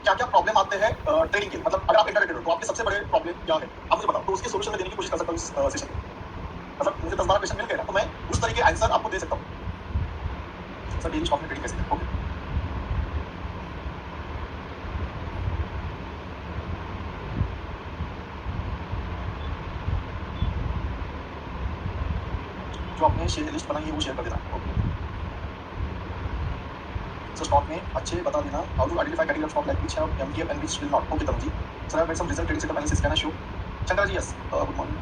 क्या क्या प्रॉब्लम आते हैं ट्रेडिंग के, मतलब अगर आप इंटरनेट हो तो आपके सबसे बड़े प्रॉब्लम क्या है आप मुझे बताओ, तो उसके सोल्यूशन में देने की कोशिश कर सकता हूँ इस सेशन में। मतलब मुझे 10-12 क्वेश्चन मिल गए ना, तो मैं उस तरीके आंसर आपको दे सकता हूँ। सर डेली स्टॉक में ट्रेडिंग कैसे करें? ओके, जो आपने शेयर लिस्ट बनाई है वो शेयर कर देना। ओके, सर स्टॉक में अच्छे बता देना, how to identify category of stock like which have MTF and which will not. Okay Tarun ji, sir I have made some result trading setup analysis, can I show? Shankar ji yes, good morning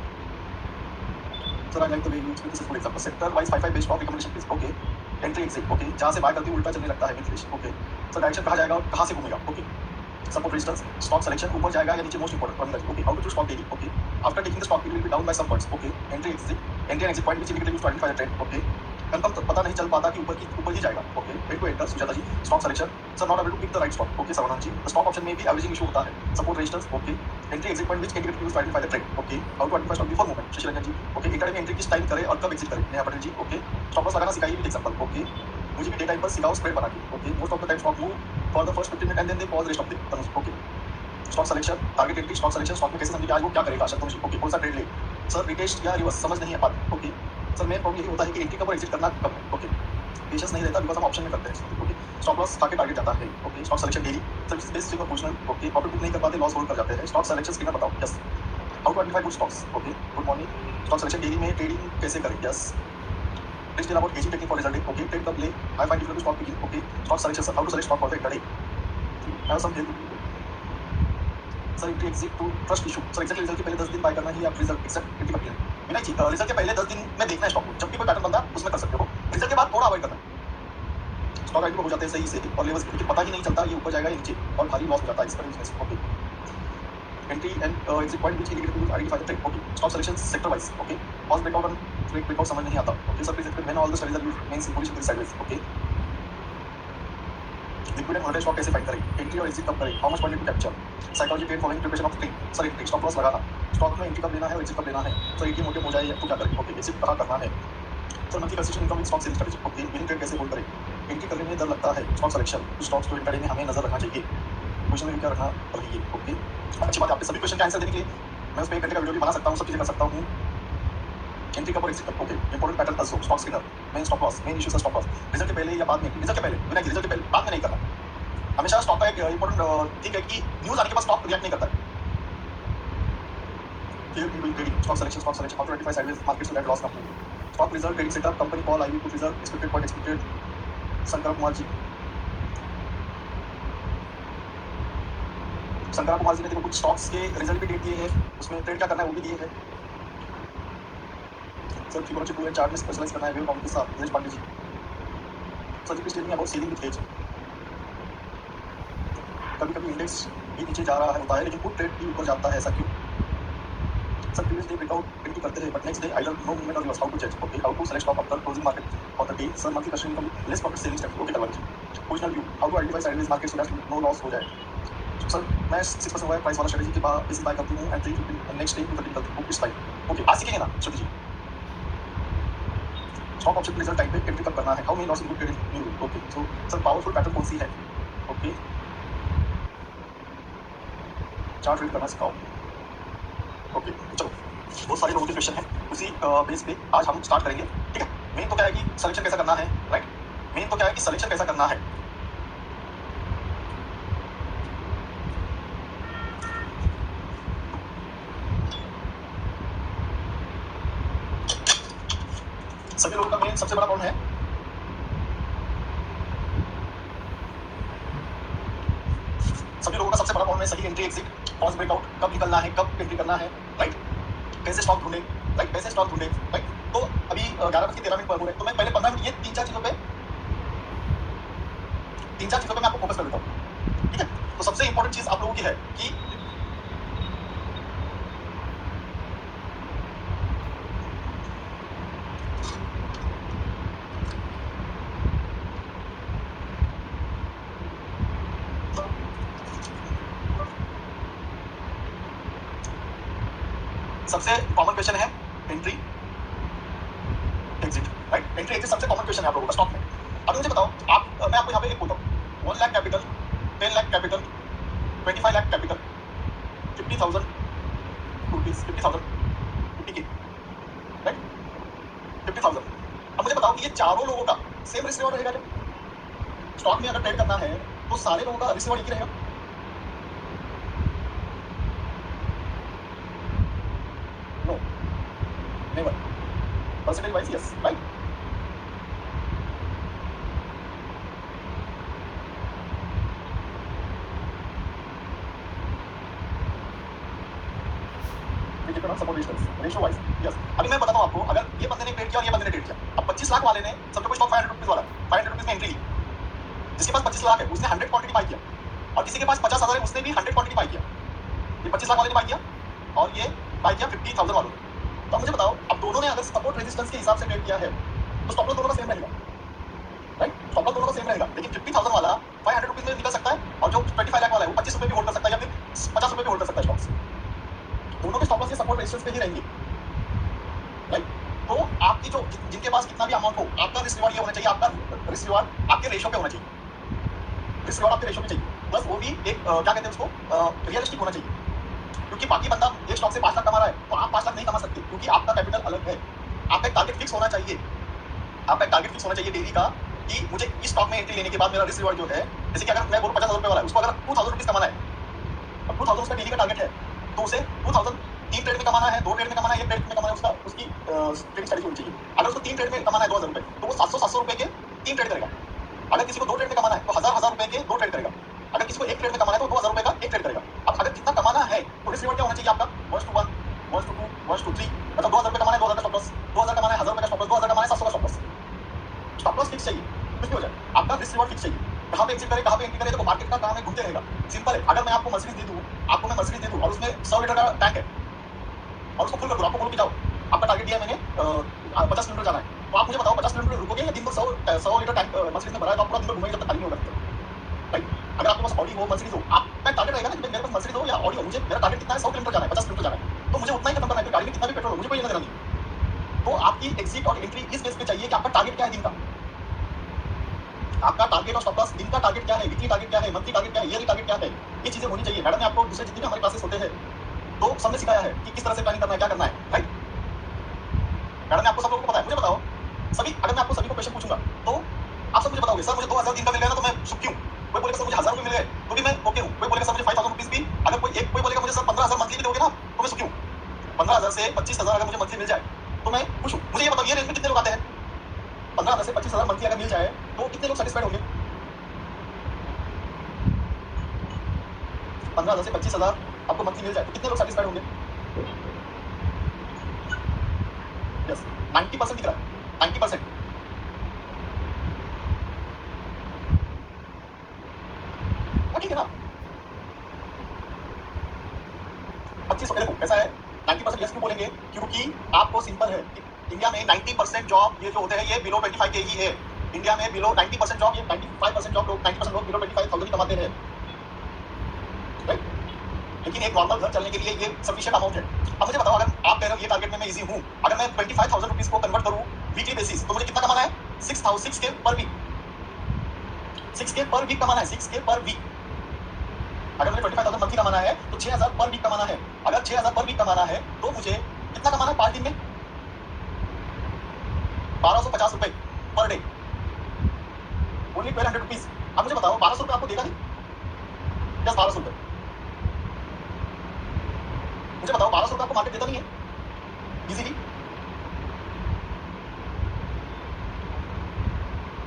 sir, I like the way you explain, this is good example. Sector wise 5 based stock recommendation please. Okay, entry exit, okay, जहां से bye करते ही उल्टा चलने लगता है Mithilesh. Okay, sir direction कहां जाएगा और कहां से घूमेगा? Okay, support resistance, stock selection ऊपर जाएगा या नीचे, मोस्ट इंपोर्टेंट प्रॉब्लम है। Okay, how to choose stock daily? Okay, after taking the stock it will be down by some points. Okay, entry and exit point which indicate you to identify the trend. Okay, confirm पता नहीं चल पाता कि ऊपर ही जाएगा। Okay, wait to enter Sujata ji, stock selection, sir not able to pick the right stock. Okay Sarvanath ji, the stock option में भी एवरेजिंग इशू होता है। Support resistance, okay, entry exit point which indicate you to identify the trend. Okay, how to identify stock before movement, Shashi Ranjan ji. Okay, intraday में entry किस time करें और कब exit करें, Neha Patel ji. Okay, stop loss लगाना सिखाइए विद एग्जांपल। ओके, मुझे भी डे टाइम पर सिखाओ स्प्रेड बना के। Okay, most of the time stock move for the first 15 minute and then they pause rest of the तनुज। Okay, stock selection, target entry, stock selection, stock में कैसे समझिए कि आज वो क्या करेगा शतनुज जी। ओके, कौन सा ट्रेड ले, सर रिटेस्ट या रिवर्स समझ नहीं है बात। ओके, सर मेन प्रॉब्लम यही होता है कि एंट्री कब और एग्जिट करना कब है। ओके, पेशेंस नहीं रहता बिकॉज हम ऑप्शन में करते हैं। ओके, स्टॉप लॉस खा के टारगेट जाता है। Okay, stock selection daily, sir basic और पोजिशनल। ओके, प्रॉफिट बुक नहीं कर पाते, लॉस होल्ड कर जाते हैं। स्टॉक सिलेक्शन स्किनर बताओ। Yes, how to identify good stocks. Okay, good morning, stock selection daily में ट्रेडिंग कैसे करें? Yes, please tell about AG technique for result. Okay, trade कब ले, I find difficult to stock picking. Okay, stock selection sir, how to select stock for the interday, have some help sir. Entry exit to trust issue, sir exact result के पहले 10 दिन bye करना ही आप result exact entry कब लें? विनय जी, result के पहले 10 दिन में देखना है स्टॉक को, जब भी कोई पैटर्न बनता है उसमें कर सकते हो। रिजल्ट के बाद थोड़ा अवॉइड करना है। स्टॉक आईडी हो जाते हैं सही से और लेवल्स लेकिन पता ही नहीं चलता ये ऊपर जाएगा या नीचे और भारी लॉस हो जाता है इस पर business. Okay, entry and exit point which indicate to identify the trend. Okay, stock selection sector wise. Okay, pause breakout and breakout समझ नहीं आता। Okay sir, please explain when all the studies are used means bullish with sideways. Okay, liquid and volatile stock कैसे find करें, entry और exit कब करें, how much point to capture, psychology trade following preparation of trade. Sir entry stop loss लगाना, stock में entry कब लेना है और एग्जिट कब लेना है, सर एटीएम मोटे हो जाए तो क्या करें। ओके, एग्जिट कहां करना है, sir monthly consistent income with stock selling strategy. Okay, winning trade कैसे होल्ड करें, एंट्री करने में डर लगता है, स्टॉक सिलेक्शन, स्टॉक्स को इंट्राडे में हमें नजर रखना चाहिए, क्वेश्चन में क्या रखना रहिए। ओके, अच्छी बात है, आपके सभी क्वेश्चन के आंसर देने के लिए मैं उस पर 1 घंटे का वीडियो भी बना सकता हूँ, सब चीजें कर सकता हूँ। एंट्री कब और एग्जिट कब। Okay, important pattern also, stock Skinner, main stop loss, main issues stop loss, result के पहले या बाद में, रिजल्ट के पहले विनय जी, रिजल्ट के पहले, बाद में नहीं करना। हमेशा स्टॉक का एक इंपॉर्टेंट थिंग है कि न्यूज आने के बाद स्टॉक रिएक्ट नहीं करता है। Clear in doing trading, stock selection, how to identify sideways markets so that loss company, stock result, trading setup, company call, IV put result, expected point, expected, Shankar Kumar ji, Shankar Kumar ji ने देखो कुछ स्टॉक्स के रिजल्ट भी date दिए हैं, उसमें ट्रेड क्या करना है वो भी दिए हैं। सर फिबोनाची 2 एंड चार्ट में स्पेशलाइज करना है वेव काउंट के साथ, Dinesh Pandey ji. Sir ji please tell me about selling with hedge, कभी कभी इंडेक्स भी नीचे जा रहा है होता है लेकिन पुट ट्रेड भी ऊपर जाता है, ऐसा क्यों? Sir previous day breakout entry करते हैं but next day either no movement और लॉस, हाउ टू जज। Okay, how to select stock after closing market for the day, sir monthly customer income less profit selling strategy. Okay Karwa ji, positional view, how to identify sideways market so that no loss हो जाए। Sir मैं 6% हुआ है price वाला strategy के बाद basis bye करती हूं एंड 3 नेक्स्ट डे टू 30 निकलती हूं, इट्स फाइन। ओके, आज सीखेंगे ना श्रुति जी, स्टॉक ऑप्शन रिजल्ट टाइम पे एंट्री कब करना है, how many loss in good trading new. Okay, so sir powerful pattern कौन सी है। ओके, चार्ट रीड करना सिखाओ। ओके, चलो बहुत सारे लोगों के क्वेश्चन है, उसी बेस पे आज हम स्टार्ट करेंगे। ठीक है, मेन तो क्या है कि सिलेक्शन कैसा करना है, राइट, मेन तो क्या है कि सिलेक्शन कैसा करना है। सभी लोगों का मेन सबसे बड़ा प्रॉब्लम है सभी लोगों का सबसे बड़ा प्रॉब्लम है सही एंट्री एग्जिट, पॉज ब्रेकआउट, कब निकलना है, कब एंट्री करना है, राइट, कैसे स्टॉक ढूंढे, राइट, कैसे स्टॉक ढूंढे, राइट। तो अभी 11:13 पर हो रहे हैं, तो मैं पहले 15 मिनट ये तीन चार चीजों पे मैं आपको फोकस कर देता हूँ। ठीक है, तो सबसे इंपॉर्टेंट चीज आप लोगों की है कि सबसे कॉमन क्वेश्चन है entry exit, right, entry exit सबसे कॉमन क्वेश्चन है आप लोगों का स्टॉक में। अभी मुझे बताओ, मैं आपको यहाँ पे एक बोलता हूँ, 1 lakh capital, 10 lakh capital, 25 lakh capital, 50,000 rupees, 50,000, 50K, right, 50,000। अब मुझे बताओ कि ये चारों लोगों का सेम रिस्क रिवॉर्ड रहेगा क्या? स्टॉक में अगर ट्रेड करना है तो सारे लोगों का रिस्क रिवॉर्ड एक ही रहेगा? No, never. Percentage wise yes, right. Support ratio wise yes. अभी मैं बताता हूँ आपको, अगर ये बंदे ने ट्रेड किया और ये बंदे ने ट्रेड किया, अब 25 लाख वाले ने सबसे कोई स्टॉक 500 रुपीज वाला 500 रुपीज में एंट्री ली, जिसके पास 25 लाख है उसने 100 क्वांटिटी बाई किया, और किसी के पास 50,000 है उसने भी 100 क्वांटिटी बाई किया। ये 25 लाख वाले ने बाई किया और ये बाई किया 50,000 वालों ने। तो मुझे बताओ, अब दोनों ने अगर सपोर्ट रेजिस्टेंस के हिसाब से ट्रेड किया है तो स्टॉप लॉस दोनों का सेम रहेगा, राइट? स्टॉप लॉस दोनों का सेम रहेगा, लेकिन 50,000 वाला 500 रुपीज में निकल सकता है और जो 25 लाख वाला है वो 25 रुपए भी होल्ड कर सकता है या फिर 50 रुपए भी होल्ड कर सकता है स्टॉक्स। दोनों के स्टॉप लॉस ये सपोर्ट रेजिस्टेंस पे ही रहेंगे, राइट? तो आपकी जो जिनके पास कितना भी अमाउंट हो, आपका रिस्क रिवॉर्ड ये होना चाहिए, आपका रिस्क रिवॉर्ड आपके रेशियो पे होना चाहिए, रिस्क रिवॉर्ड आपके रेशियो पे चाहिए, प्लस वो भी एक क्या कहते हैं उसको, रियलिस्टिक होना चाहिए। क्योंकि बाकी बंदा एक स्टॉक से 5 लाख कमा रहा है तो आप 5 लाख नहीं कमा सकते, क्योंकि आपका कैपिटल अलग है। आपका एक टारगेट फिक्स होना चाहिए, आपका एक टारगेट फिक्स होना चाहिए डेली का, कि मुझे इस स्टॉक में एंट्री लेने के बाद मेरा रिस्क रिवॉर्ड जो है, जैसे कि अगर मैं बोलूं 50,000 रुपए वाला है, उसको अगर 2,000 रुपीज कमाना है, अब 2,000 उसका डेली का टारगेट है, तो उसे 2,000 3 ट्रेड में कमाना है, 2 ट्रेड में कमाना है, 1 ट्रेड में कमाना है, उसका उसकी ट्रेडिंग स्ट्रेटजी होनी चाहिए। अगर उसको 3 ट्रेड में कमाना है 2,000 रुपए, तो वो 700 रुपए के 3 ट्रेड करेगा। अगर किसी को 2 ट्रेड में कमाना है तो 1,000 रुपए के 2 ट्रेड करेगा। अगर किसी को 1 ट्रेड में कमाना है तो 2,000 रुपए का 1 ट्रेड करेगा। अब अगर जितना कमाना है तो रिस्क रिवॉर्ड क्या होना चाहिए आपका, 1:1, 1:2, 1:3, मतलब 2,000 रुपए कमाना है 2,000 का स्टॉप लॉस, 2,000 कमाना है 1,000 रुपए का स्टॉप लॉस, 2,000 कमाना है 700 का stop loss. Stop loss fix चाहिए, कुछ भी हो जाए, आपका रिस्क रिवॉर्ड फिक्स चाहिए। कहाँ पे एग्जिट करे, कहाँ पे एंट्री करे, तो मार्केट का काम है, घूमते रहेगा। सिंपल है, अगर मैं आपको मर्सिडीज दे दूं, आपको मैं मर्सिडीज दे दूं और उसमें 100 लीटर का टैंक है और उसको फुल कर दूं, आपको बोलूं कि जाओ, आपका टारगेट दिया है मैंने 50 किलोमीटर जाना है, तो आप मुझे बताओ 50 किलोमीटर रुकोगे या दिन भर 100 लीटर टैंक मर्सिडीज में भरा है तो आप पूरा दिन भर घूमेंगे जब तक खाली नहीं होगा, राइट? अगर आपके पास ऑडी हो, मर्सिडीज हो, आपका टारगेट रहेगा ना कि मेरे पास मर्सिडीज हो या ऑडी हो, मुझे मेरा टारगेट कितना है, 100 किलोमीटर जाना है, 50 किलोमीटर जाना है, तो मुझे उतना ही खत्म करना है, गाड़ी में कितना भी पेट्रोल हो मुझे कोई लेना देना नहीं। तो आपकी एग्जिट और एंट्री इस बेस पे चाहिए कि आपका टारगेट क्या है दिन का, आपका टारगेट और स्टॉप लॉस, दिन का टारगेट क्या है, वीकली टारगेट क्या है, मंथली टारगेट क्या है, ईयरली टारगेट क्या है, ये चीजें होनी चाहिए। मैडम ने आपको दूसरे जितने भी हमारे क्लासेस होते हैं तो सबने सिखाया है कि किस तरह से प्लानिंग करना है, क्या करना है, राइट? मैडम ने आपको सब लोगों को पता है। मुझे बताओ सभी, अगर मैं आपको सभी को क्वेश्चन पूछूंगा तो आप सब मुझे बताओगे सर मुझे 2,000 दिन का मिल गया ना तो मैं सुखी हूँ, कोई बोलेगा सर मुझे 1,000 रुपए मिल गए तो भी मैं ओके हूँ, कोई बोलेगा सर मुझे 5,000 रुपीज भी, अगर कोई बोलेगा मुझे सर 15,000 मंथली भी दोगे ना तो मैं सुखी हूँ, 15,000 से 25,000 अगर मुझे मंथली मिल जाए तो मैं खुश हूँ। मुझे ये बताओ ये रेंज में कितने लोग आते हैं? 15,000 से 25,000 मंथली अगर मिल जाए तो कितने लोग सेटिस्फाइड होंगे? 15,000 से 25,000 आपको मंथली मिल जाए तो कितने लोग सेटिस्फाइड होंगे? यस, 90% दिख रहा है, 90%। ठीक है ना? 25 देखो कैसा है, 90% यस क्यों बोलेंगे? क्योंकि आपको सिंपल है, इंडिया में 90% जॉब ये जो होते हैं ये बिलो 25 के ही है। इंडिया में बिलो 90% जॉब, ये 95% जॉब लोग, 90% लोग बिलो 25,000 ही कमाते हैं, राइट? लेकिन एक नॉर्मल घर चलने के लिए ये सफिशिएंट अमाउंट है। अब मुझे बताओ, अगर आप कह रहे हो ये टारगेट में मैं इजी हूँ, अगर मैं 25,000 रुपीज को कन्वर्ट करूँ वीकली बेसिस तो मुझे कितना कमाना है? 6K पर वीक, 6K पर वीक कमाना है, 6K पर वीक। अगर मुझे 25,000 मंथली कमाना है तो 6,000 पर वीक कमाना है। अगर 6,000 पर वीक कमाना है तो मुझे कितना कमाना है 5 दिन में? 1,250 रुपए पर डे, ओनली 1,200 रुपीज। अब मुझे बताओ 1,200 रुपए आपको देगा नहीं? यस, 1,200 रुपए। मुझे बताओ 1,200 रुपए आपको मार्केट देता नहीं है इजीली?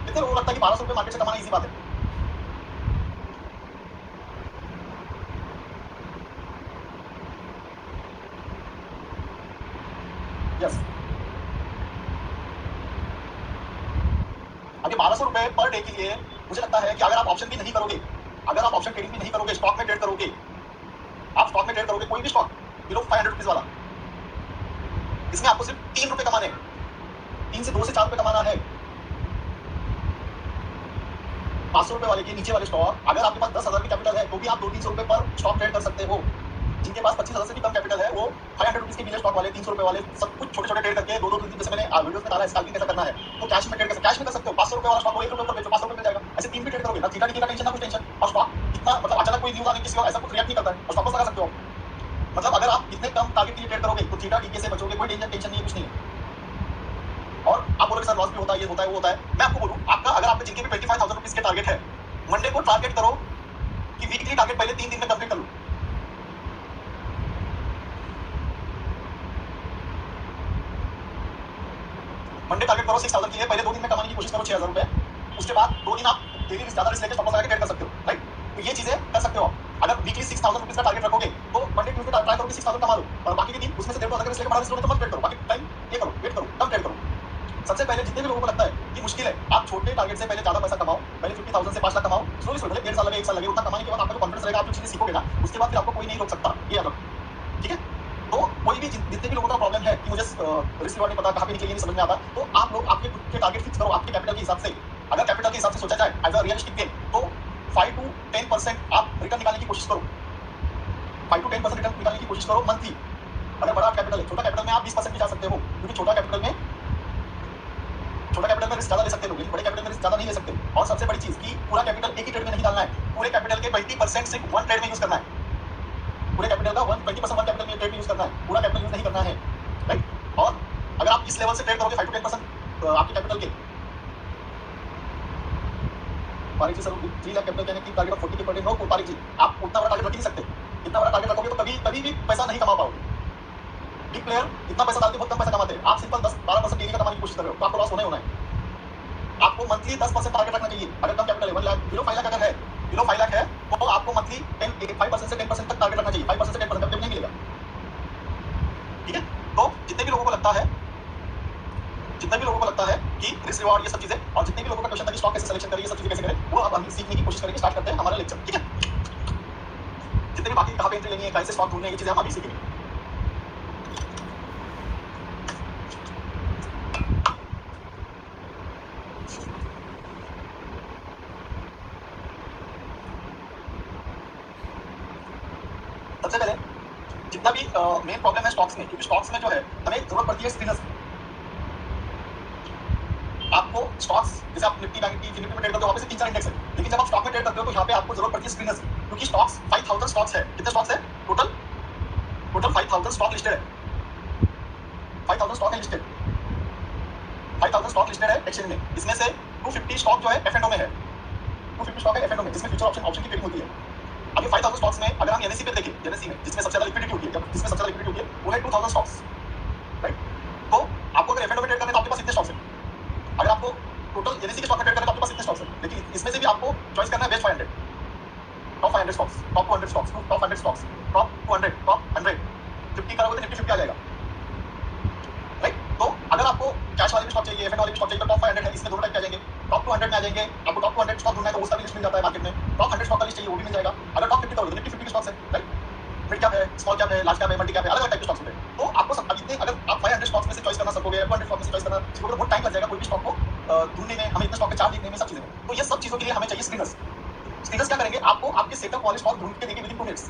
कितने लोगों को लगता है कि 1,200 रुपए मार्केट से कमाना इजी बात है? यस। अभी 1,200 रुपए पर डे के लिए मुझे लगता है कि अगर आप ऑप्शन भी नहीं करोगे, अगर आप ऑप्शन ट्रेडिंग भी नहीं करोगे, स्टॉक में ट्रेड करोगे, आप स्टॉक में ट्रेड करोगे कोई भी स्टॉक बिलो 500 रुपीज वाला, इसमें आपको सिर्फ 3 रुपए कमाने, 3 से 2 से 4 रुपए कमाना है। 500 रुपए वाले के नीचे वाले स्टॉक, अगर आपके पास 10,000 की कैपिटल है तो भी आप 200-300 रुपए पर स्टॉक ट्रेड कर सकते हो। जिनके पास 25,000 से भी कम कैपिटल है वो 500 रुपीज के मिले स्टॉक वाले, 300 रुपए वाले, सब कुछ छोटे छोटे ट्रेड करके 2-2 3 जैसे मैंने वीडियोस में डाला है, स्कैल्पिंग कैसा करना है तो कैश में ट्रेड कर सकते हो। 500 रुपए वाला स्टॉक को 1 रुपए पर बेचो, 500 रुपए मिल जाएगा। ऐसे 3 भी ट्रेड करोगे ना, थीटा डी का टेंशन ना कुछ टेंशन, और स्टॉक इतना मतलब अचानक कोई न्यूज आने किसी ऐसा कुछ रिएक्ट नहीं करता है और स्टॉप लॉस लगा सकते हो आप। मतलब अगर आप इतने कम टारगेट के लिए ट्रेड करोगे तो थीटा डीके से बचोगे, कोई टेंशन नहीं है, कुछ नहीं है। और आप बोलोगे सर लॉस भी होता है, ये होता है, वो होता है। मैं आपको बोलूं, आपका अगर आपके जिनके भी 25,000 रुपीज के टारगेट है, मंडे को टारगेट करो कि वीकली टारगेट पहले 3 दिन में कंप्लीट कर लूं। मंडे टारगेट करो 6,000 के लिए, पहले 2 दिन में कमाने की कोशिश करो 6,000 रुपए। उसके बाद 2 दिन आप डेली ज्यादा रिस्क लेकर स्टॉप लॉस लगा के ट्रेड कर सकते हो, राइट? तो ये चीजें कर सकते हो आप। अगर वीकली 6,000 रुपीज का टारगेट रखोगे तो मंडे ट्यूसडे ट्राई करो कि 6,000 कमा लो, और बाकी के दिन उसमें से 1,500 रिस्क लेकर बड़ा रिस्क लोगे तो मत ट्रेड करो, बाकी टाइम ये करो, वेट करो, कम ट्रेड करो। सबसे पहले जितने भी लोगों को लगता है कि मुश्किल है, आप छोटे टारगेट से पहले ज्यादा पैसा कमाओ, पहले 50,000 से 5 लाख कमाओ, स्लोली स्लोली, 1.5 साल लगे, 1 साल लगे, उतना कमाने के बाद आपका जो कॉन्फिडेंस रहेगा, आप जो चीजें सीखोगे ना, उसके बाद फिर आपको कोई नहीं रोक सकता, ये याद रखो, ठीक है? तो कोई भी जितने भी लोगों का प्रॉब्लम है कि मुझे रिस्क रिवॉर्ड नहीं पता, कहाँ पे निकलेगी, नहीं समझ में आता, तो आप लोग आपके खुद के टारगेट फिक्स करो आपके कैपिटल के हिसाब से। अगर कैपिटल के हिसाब से सोचा जाए एज अ रियलिस्टिक गेम, तो 5 to 10% आप रिटर्न निकालने की कोशिश करो, 5 to 10% रिटर्न निकालने की कोशिश करो मंथली। अगर बड़ा कैपिटल है, छोटा कैपिटल में आप 20% भी जा सकते हो, क्योंकि छोटा कैपिटल में रिस्क ज्यादा ले सकते हो, लेकिन बड़े कैपिटल में रिस्क ज्यादा नहीं ले सकते। और सबसे बड़ी चीज कि पूरा कैपिटल एक ही ट्रेड में नहीं डालना है, पूरे कैपिटल के 20% सिर्फ वन ट्रेड में यूज करना है। पूरे कैपिटल का 20% वन कैपिटल में ट्रेड में यूज करना है, पूरा कैपिटल यूज नहीं करना है, राइट? और अगर आप इस लेवल से ट्रेड करोगे 5 to 10% आपके कैपिटल के, पारिक जी सर 3 लाख कैपिटल कहने की टारगेट ऑफ 40 के पर डे, नो पारिक जी, आप उतना बड़ा टारगेट रख ही नहीं सकते। इतना बड़ा टारगेट रखोगे तो कभी भी पैसा नहीं कमा पाओगे। बिग प्लेयर इतना पैसा डाल के बहुत कम पैसा कमाते हैं, आप सिंपल 10-12% डेली का कमाने की कोशिश कर रहे हो, तो आपको लॉस होना ही होना है। आपको मंथली 10% टारगेट रखना चाहिए। अगर कम कैपिटल है 1 लाख, बिलो 5 लाख अगर है, बिलो 5 लाख है, तो आपको मंथली 5% से 10% तक टारगेट रखना चाहिए। 5% से 10% तक नहीं मिलेगा, ठीक है? तो जितने भी लोगों को लगता है कि रिस्क रिवॉर्ड ये सब चीजें, और जितने भी लोगों का क्वेश्चन था कि स्टॉक कैसे सिलेक्शन करें, ये सब चीजें कैसे करें, वो अब हम सीखने की कोशिश करेंगे, स्टार्ट करते हैं हमारा लेक्चर, ठीक है? जितने भी बाकी कहाँ पे एंट्री लेनी है, कहीं से स्टॉक ढूंढने, ये चीजें हम अभी सीखेंगे। सबसे पहले जितना भी मेन प्रॉब्लम है स्टॉक्स में, क्योंकि स्टॉक्स में जो है हमें जरूरत पड़ती है स्क्रीनर्स। आपको स्टॉक्स जैसे आप निफ्टी बैंक निफ्टी में ट्रेड करते हो, वहाँ पे से 3-4 इंडेक्स है, लेकिन जब आप स्टॉक में ट्रेड करते हो तो यहाँ पे आपको जरूरत पड़ती है स्क्रीनर्स, क्योंकि स्टॉक्स 5,000 स्टॉक्स है। कितने स्टॉक्स है टोटल? 5,000 स्टॉक लिस्टेड है, 5,000 स्टॉक है लिस्टेड, 5,000 स्टॉक लिस्टेड है एक्सचेंज में। इसमें से 250 स्टॉक जो है F&O में है, 250 स्टॉक है F&O में, जिसमें फ्यूचर ऑप्शन की ट्रेडिंग होती है। अभी 5,000 स्टॉक्स में अगर हम NSE पे देखें, NSE में जिसमें सबसे ज्यादा लिक्विडिटी होती है, जिसमें सबसे ज्यादा लिक्विडिटी होती है, वो है 2,000 स्टॉक्स, राइट? तो आपको अगर F&O में ट्रेड करना है तो आपके पास इतने स्टॉक्स हैं। अगर आपको टोटल NSE के स्टॉक में ट्रेड करना है तो आपके पास इतने स्टॉक्स हैं, लेकिन इसमें से भी आपको चॉइस करना है best 500, top 500 stocks, top 200 stocks, top 100 stocks, top 200, top 100, 50 करोगे तो निफ्टी 50 आ जाएगा, राइट? तो अगर आपको कैश वाले भी स्टॉक चाहिए, F&O वाले भी स्टॉक चाहिए, तो टॉप 500 है, इसमें दोनों टाइप के आ जाएंगे। टॉप 200 में आ जाएंगे, आपको टॉप 200 स्टॉक ढूंढना है तो उसका भी लिस्ट मिल जाता है मार्केट में। टॉप 100 स्टॉक का लिस्ट चाहिए, वो भी मिल जाएगा। अगर टॉप 50 करोगे तो निफ्टी 50 स्टॉक्स है, राइट? मिड कैप है, स्मॉल कैप है, लार्ज कैप है, मल्टी कैप है, अलग अलग टाइप के स्टॉक्स होते हैं। तो आपको सब इतने, अगर आप 500 स्टॉक्स में से चॉइस करना सकोगे, 200 स्टॉक्स में से चॉइस करना सीखोगे तो बहुत टाइम लग जाएगा कोई भी स्टॉक को ढूंढने में, हमें इतने स्टॉक के चार्ट देखने में, सब चीजें में। तो ये सब चीजों के लिए हमें चाहिए स्क्रीनर्स। स्क्रीनर्स क्या करेंगे? आपको आपके सेटअप वाले स्टॉक ढूंढ के देंगे विदिन 2 मिनट्स।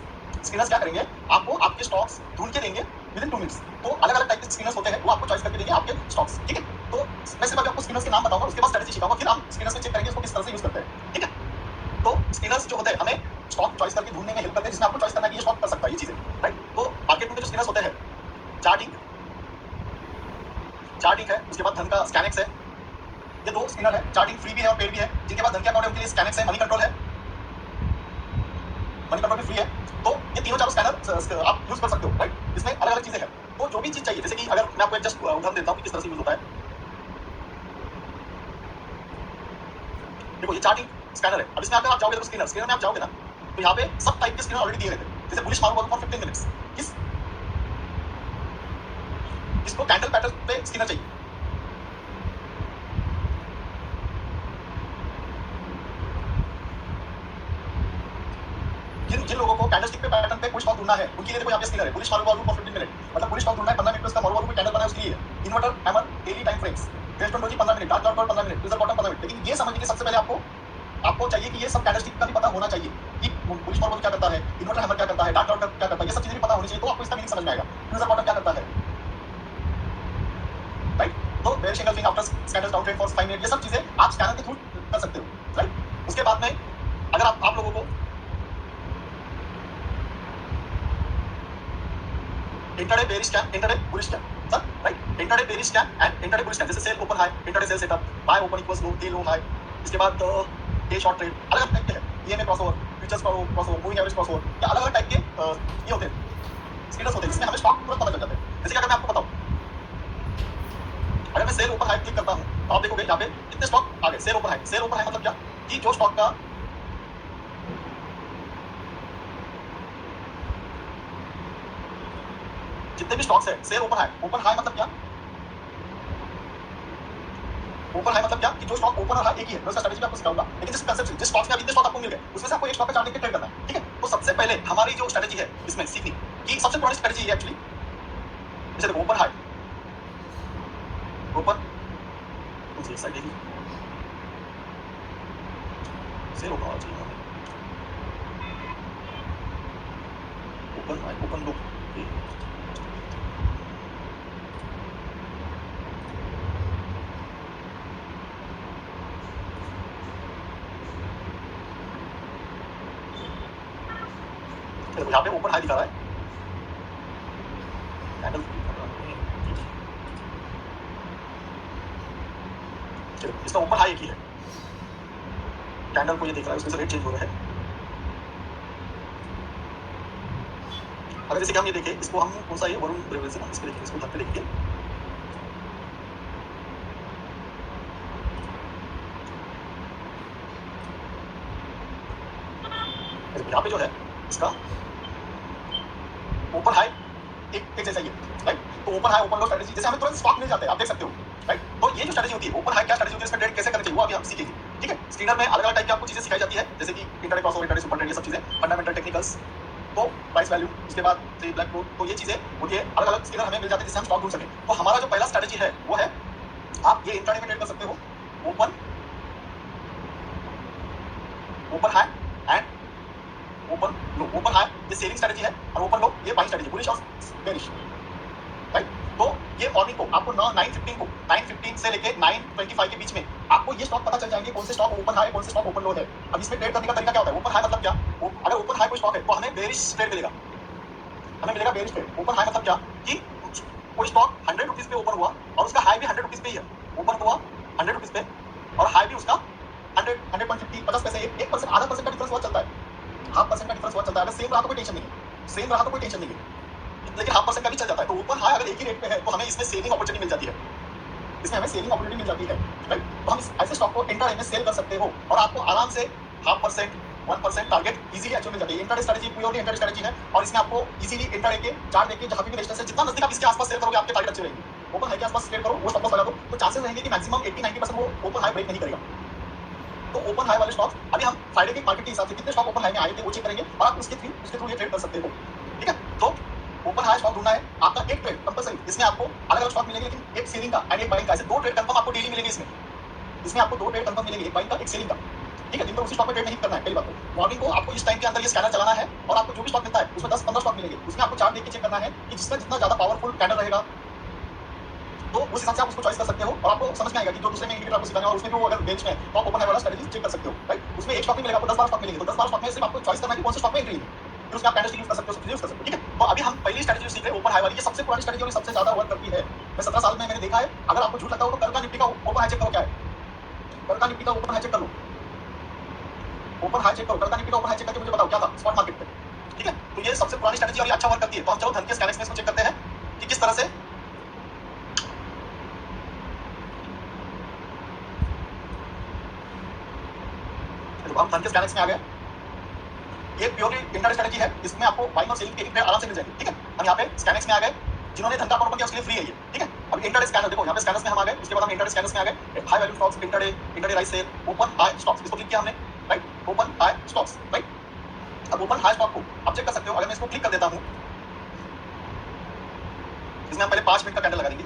स्क्रीनर्स क्या करेंगे? आपको आपके स्टॉक्स ढूंढ के देंगे विदिन 2 मिनट्स। तो अलग अलग टाइप के स्क्रीनर्स होते हैं, वो आपको चॉइस करके देंगे आपके स्टॉक्स, ठीक है? तो मैं सिर्फ अभी आपको स्क्रीनर्स के नाम बताऊंगा, उसके बाद स्ट्रेटजी सिखाऊंगा, फिर हम स्क्रीनर्स में चेक करेंगे उसको किस तरह से यूज करते हैं, ठीक है? तो स्क्रीनर्स जो होते हैं हमें स्टॉक चॉइस करके ढूंढने में हेल्प करते हैं, जिसमें आपको चॉइस करना है कि ये स्टॉक कर सकता है, ये चीजें, राइट? तो मार्केट में जो स्क्रीनर्स होते हैं, चार्टिंग है, उसके बाद धन का स्कैनेक्स है, ये 2 स्क्रीनर है। चार्टिंग फ्री भी है और पेड भी है। जिनके पास धन के अकाउंट है उनके लिए स्कैनेक्स है, मनी कंट्रोल है, मनी कंट्रोल भी फ्री है। तो ये तीनों चारों स्कैनर आप यूज कर सकते हो, राइट? इसमें अलग अलग चीजें हैं। तो जो भी चीज चाहिए, जैसे कि अगर मैं आपको एक जस्ट उदाहरण देता हूँ कि किस तरह से यूज होता है। देखो ये चार्टिंग स्कैनर है, अब इसमें अगर आप जाओगे तो स्क्रीनर में आप जाओगे ना, तो यहाँ पे सब टाइप के स्क्रीनर ऑलरेडी दिए रहते हैं। जैसे बुलिश मार्केट फॉर 15 मिनट्स, इसको कैंडल पैटर्न पे स्क्रीनर चाहिए। जिन लोगों को कैंडलस्टिक पे पैटर्न पे कुछ स्टॉक ढूंढना है, उनके लिए देखो यहाँ पे स्क्रीनर है, बुलिश मार्केट फॉर 15 मिनट, मतलब बुलिश स्टॉक ढूंढना है 15 मिनट में, उसका मार्केट कैंडल बना है उसके लिए। Inverter hammer daily time frames, based on doji 15 minute, dark dot 15 minute, result bottom 15 minute. लेकिन ये समझने के सबसे पहले आपको चाहिए कि ये सब कैंडलस्टिक का भी पता होना चाहिए कि बुलिश मार्केट क्या करता है, इन्वर्टर हैमर क्या करता है, डार्क डॉट क्या करता है, ये सब चीजें भी पता होनी चाहिए, तो आपको इसका मीनिंग समझ में आएगा। रिजल्ट बॉटम क्या करता है, राइट? तो bearish engulfing after scanners down trend for 5 minute, ये सब चीजें आप स्कैनर के थ्रू कर सकते हो, राइट? उसके बाद में अगर आप लोगों को intraday bearish can, intraday bullish can, sir right, intraday bearish can and intraday bullish can, जैसे sell open high, intraday sell setup, buy open equals low, day low high, इसके बाद डे शॉर्ट ट्रेड, अलग अलग type के हैं, EMA crossover, futures crossover, moving average crossover, या अलग अलग टाइप के ये होते हैं स्किलर्स होते हैं, जिसमें हमें स्टॉक तुरंत पता चल जाता है। जैसे कि अगर मैं आपको बताऊं, अगर मैं सेल ओपन हाई क्लिक करता हूं तो आप देखोगे यहाँ पे कितने स्टॉक आ गए। Sell open high, sell open high मतलब क्या कि जो स्टॉक का जितने भी स्टॉक्स है, sell open high, open high मतलब क्या, ओपन हाई मतलब क्या कि जो स्टॉक ओपन और हाई एक ही है। मैं उसका स्ट्रेटजी आपको सिखाऊंगा, लेकिन जिस कंसेप्ट जिस स्टॉक्स में अभी इतने स्टॉक आपको मिल गए उसमें से आपको एक स्टॉक पे चार्ट देख के ट्रेड करना है, ठीक है। तो सबसे पहले हमारी जो स्ट्रेटजी है इसमें सीखनी कि सबसे पुरानी स्ट्रेटजी है एक्चुअली, जैसे देखो ओपन हाई, ओपन मुझे एक साइड देखिए, सेल ओपन होना चाहिए, ओपन हाई, ओपन लो, यहाँ पे ओपन हाई दिखा रहा है, कैंडल इसका ओपन हाई एक ही है, कैंडल को ये देख रहा है, उसमें से रेट चेंज हो रहा है। अगर जैसे कि हम ये देखें, इसको हम कौन सा ये वरुण ब्रेवल से ना, इसको देखेंगे, इसको धक्के देखेंगे, यहाँ पे जो है इसका ओपन हाई एक जैसा ही है, राइट। तो ओपन हाई ओपन लो स्ट्रेटजी, जैसे हमें तुरंत स्टॉक मिल जाते हैं, आप देख सकते हो, राइट। तो ये जो स्ट्रेटजी होती है ओपन हाई, क्या स्ट्रेटजी होती है, इसका ट्रेड कैसे करना चाहिए वो अभी हम सीखेंगे, ठीक है। स्क्रीनर में अलग अलग टाइप की आपको चीजें सिखाई जाती है, जैसे कि intraday crossover, intraday super trade, ये सब चीजें, फंडामेंटल टेक्निकल्स, तो प्राइस वैल्यू, उसके बाद ब्लैक रोड, तो ये चीजें होती है, अलग अलग स्क्रीनर हमें मिल जाते हैं जिससे हम स्टॉक ढूंढ सकें। तो हमारा जो पहला स्ट्रेटजी है वो है, आप ये इंट्राडे में ट्रेड कर सकते हो, open open high and open low. Open high ये सेलिंग स्ट्रेटजी है और ओपन लो ये बाइंग स्ट्रेटजी, बुलिश और बेरिश, राइट। तो ये मॉर्निंग को आपको 9:15 से लेके 9:25 के बीच में आपको ये स्टॉक पता चल जाएंगे, कौन से स्टॉक ओपन हाई, कौन से स्टॉक ओपन लो है। अब इसमें ट्रेड करने का तरीका क्या होता है, ओपन हाई मतलब क्या, अगर ओपन हाई कोई स्टॉक है तो हमें बेरिश ट्रेड मिलेगा, हमें मिलेगा बेरिश ट्रेड। ओपन हाई मतलब क्या कि कोई स्टॉक 100 रुपीज पे ओपन हुआ और उसका हाई भी 100 रुपीज पे ही है, ओपन हुआ 100 रुपीज पे और हाई भी उसका 100.50 50 पैसे, 1% आधा परसेंट का डिफरेंस हुआ चलता है, हाफ परसेंट का डिफरेंस हुआ चलता है। अगर सेम रहा तो कोई टेंशन नहीं है, सेम रहा तो कोई टेंशन नहीं है, लेकिन हाफ परसेंट का भी चल जाता है। तो ओपन हाई अगर एक ही रेट पे है तो हमें इसमें सेलिंग अपॉर्चुनिटी मिल जाती है, इसमें हमें सेलिंग अपॉर्चुनिटी मिल जाती है, राइट। तो हम ऐसे स्टॉक को इंट्राडे में सेल कर सकते हो और आपको आराम से 0.5% 1% टारगेट इजीली अचीव मिल जाती है। Intraday strategy purely intraday strategy है और इसमें आपको इजीली इंट्राडे के चार्ट देके जहां भी रेजिस्टेंस है, जितना नजदीक आप इसके आसपास सेल करोगे आपके टारगेट अच्छे रहेंगे। ओपन हाई के आसपास सेल करो, वो स्टॉप लॉस लगा दो, तो चांसेस रहेंगे कि मैक्सिमम 80-90% वो ओपन हाई ब्रेक नहीं करेगा। तो ओपन हाई वाले स्टॉक्स अभी हम फ्राइडे के मार्केट के हिसाब से कितने स्टॉक ओपन हाई में आए थे वो चेक करेंगे और आप उसके थ्रू ये ट्रेड कर सकते हो, ठीक है। तो ओपन हाई स्टॉक ढूंढना है, आपका एक ट्रेड कंपलसरी, इसमें आपको अलग अलग स्टॉक मिलेंगे, लेकिन एक सेलिंग का एंड एक बाइंग का, ऐसे दो ट्रेड कंफर्म आपको डेली मिलेंगे। इसमें आपको दो ट्रेड कंफर्म मिलेंगे, एक बाइंग का एक सेलिंग का, ठीक है। दिन भर उसी स्टॉक में ट्रेड नहीं करना है, पहली बात तो मॉर्निंग को आपको इस टाइम के अंदर ये स्कैनर चलाना है और आपको जो भी स्टॉक मिलता है उसमें 10-15 स्टॉक मिलेंगे, उसमें आपको चार्ट देख के चेक करना है कि जिसका जितना ज्यादा पावरफुल कैंडल रहेगा तो उस हिसाब से आप उसको चॉइस कर सकते हो और आपको समझ में आएगा कि जो दूसरे में इंडिकेटर आपको सिखाना है और उसमें भी वो अगर बेंच में तो आप ओपन हाई वाला स्ट्रेटजी चेक कर सकते हो, राइट। उसमें एक स्टॉक नहीं मिलेगा, आपको 10-12 स्टॉक मिलेंगे, तो 10-12 स्टॉक में सिर्फ आपको चॉइस करना है कि कौन से स्टॉक में एंट्री है, फिर उसमें आप कैंडलस्टिक यूज कर सकते हो, सब चीजें यूज कर सकते हो, ठीक है। तो अभी हम पहली स्ट्रेटजी सीख रहे हैं ओपन हाई वाली, ये सबसे पुरानी स्ट्रेटजी और सबसे ज्यादा वर्क करती है। मैं 17 साल में मैंने देखा है। अगर आपको झूठ लगता हो तो कल का निफ्टी का ओपन हाई चेक करो, क्या है कल का निफ्टी का ओपन हाई चेक करो, ओपन हाई चेक करो, कल का निफ्टी का ओपन हाई चेक करके मुझे बताओ क्या था स्पॉट मार्केट पे, ठीक है। तो ये सबसे पुरानी स्ट्रेटजी और ये अच्छा वर्क करती है। तो हम चलो धन के स्कैनिक्स में इसको चेक करते हैं कि किस तरह से हम धन के स्कैनिक्स में आ गए। ये प्योरली इंट्राडे स्ट्रेटजी है, इसमें आपको बाइंग और सेलिंग के ट्रेड आराम से मिल जाएंगे, ठीक है। हम यहाँ पे स्कैनिक्स में आ गए, जिन्होंने धन का अकाउंट ओपन किया उसके लिए फ्री है ये, ठीक है। अब इंट्राडे स्कैनर देखो, यहाँ पे स्कैनर्स में हम आ गए, उसके बाद हम इंट्राडे स्कैनर्स में आ गए, high value stocks, intraday rise sell, open high stocks, इसको क्लिक किया हमने, right, open high stocks, right. अब ओपन हाई स्टॉक को आप चेक कर सकते हो। अगर मैं इसको क्लिक कर देता हूँ, इसमें हम पहले 5 मिनट का कैंडल लगा देंगे,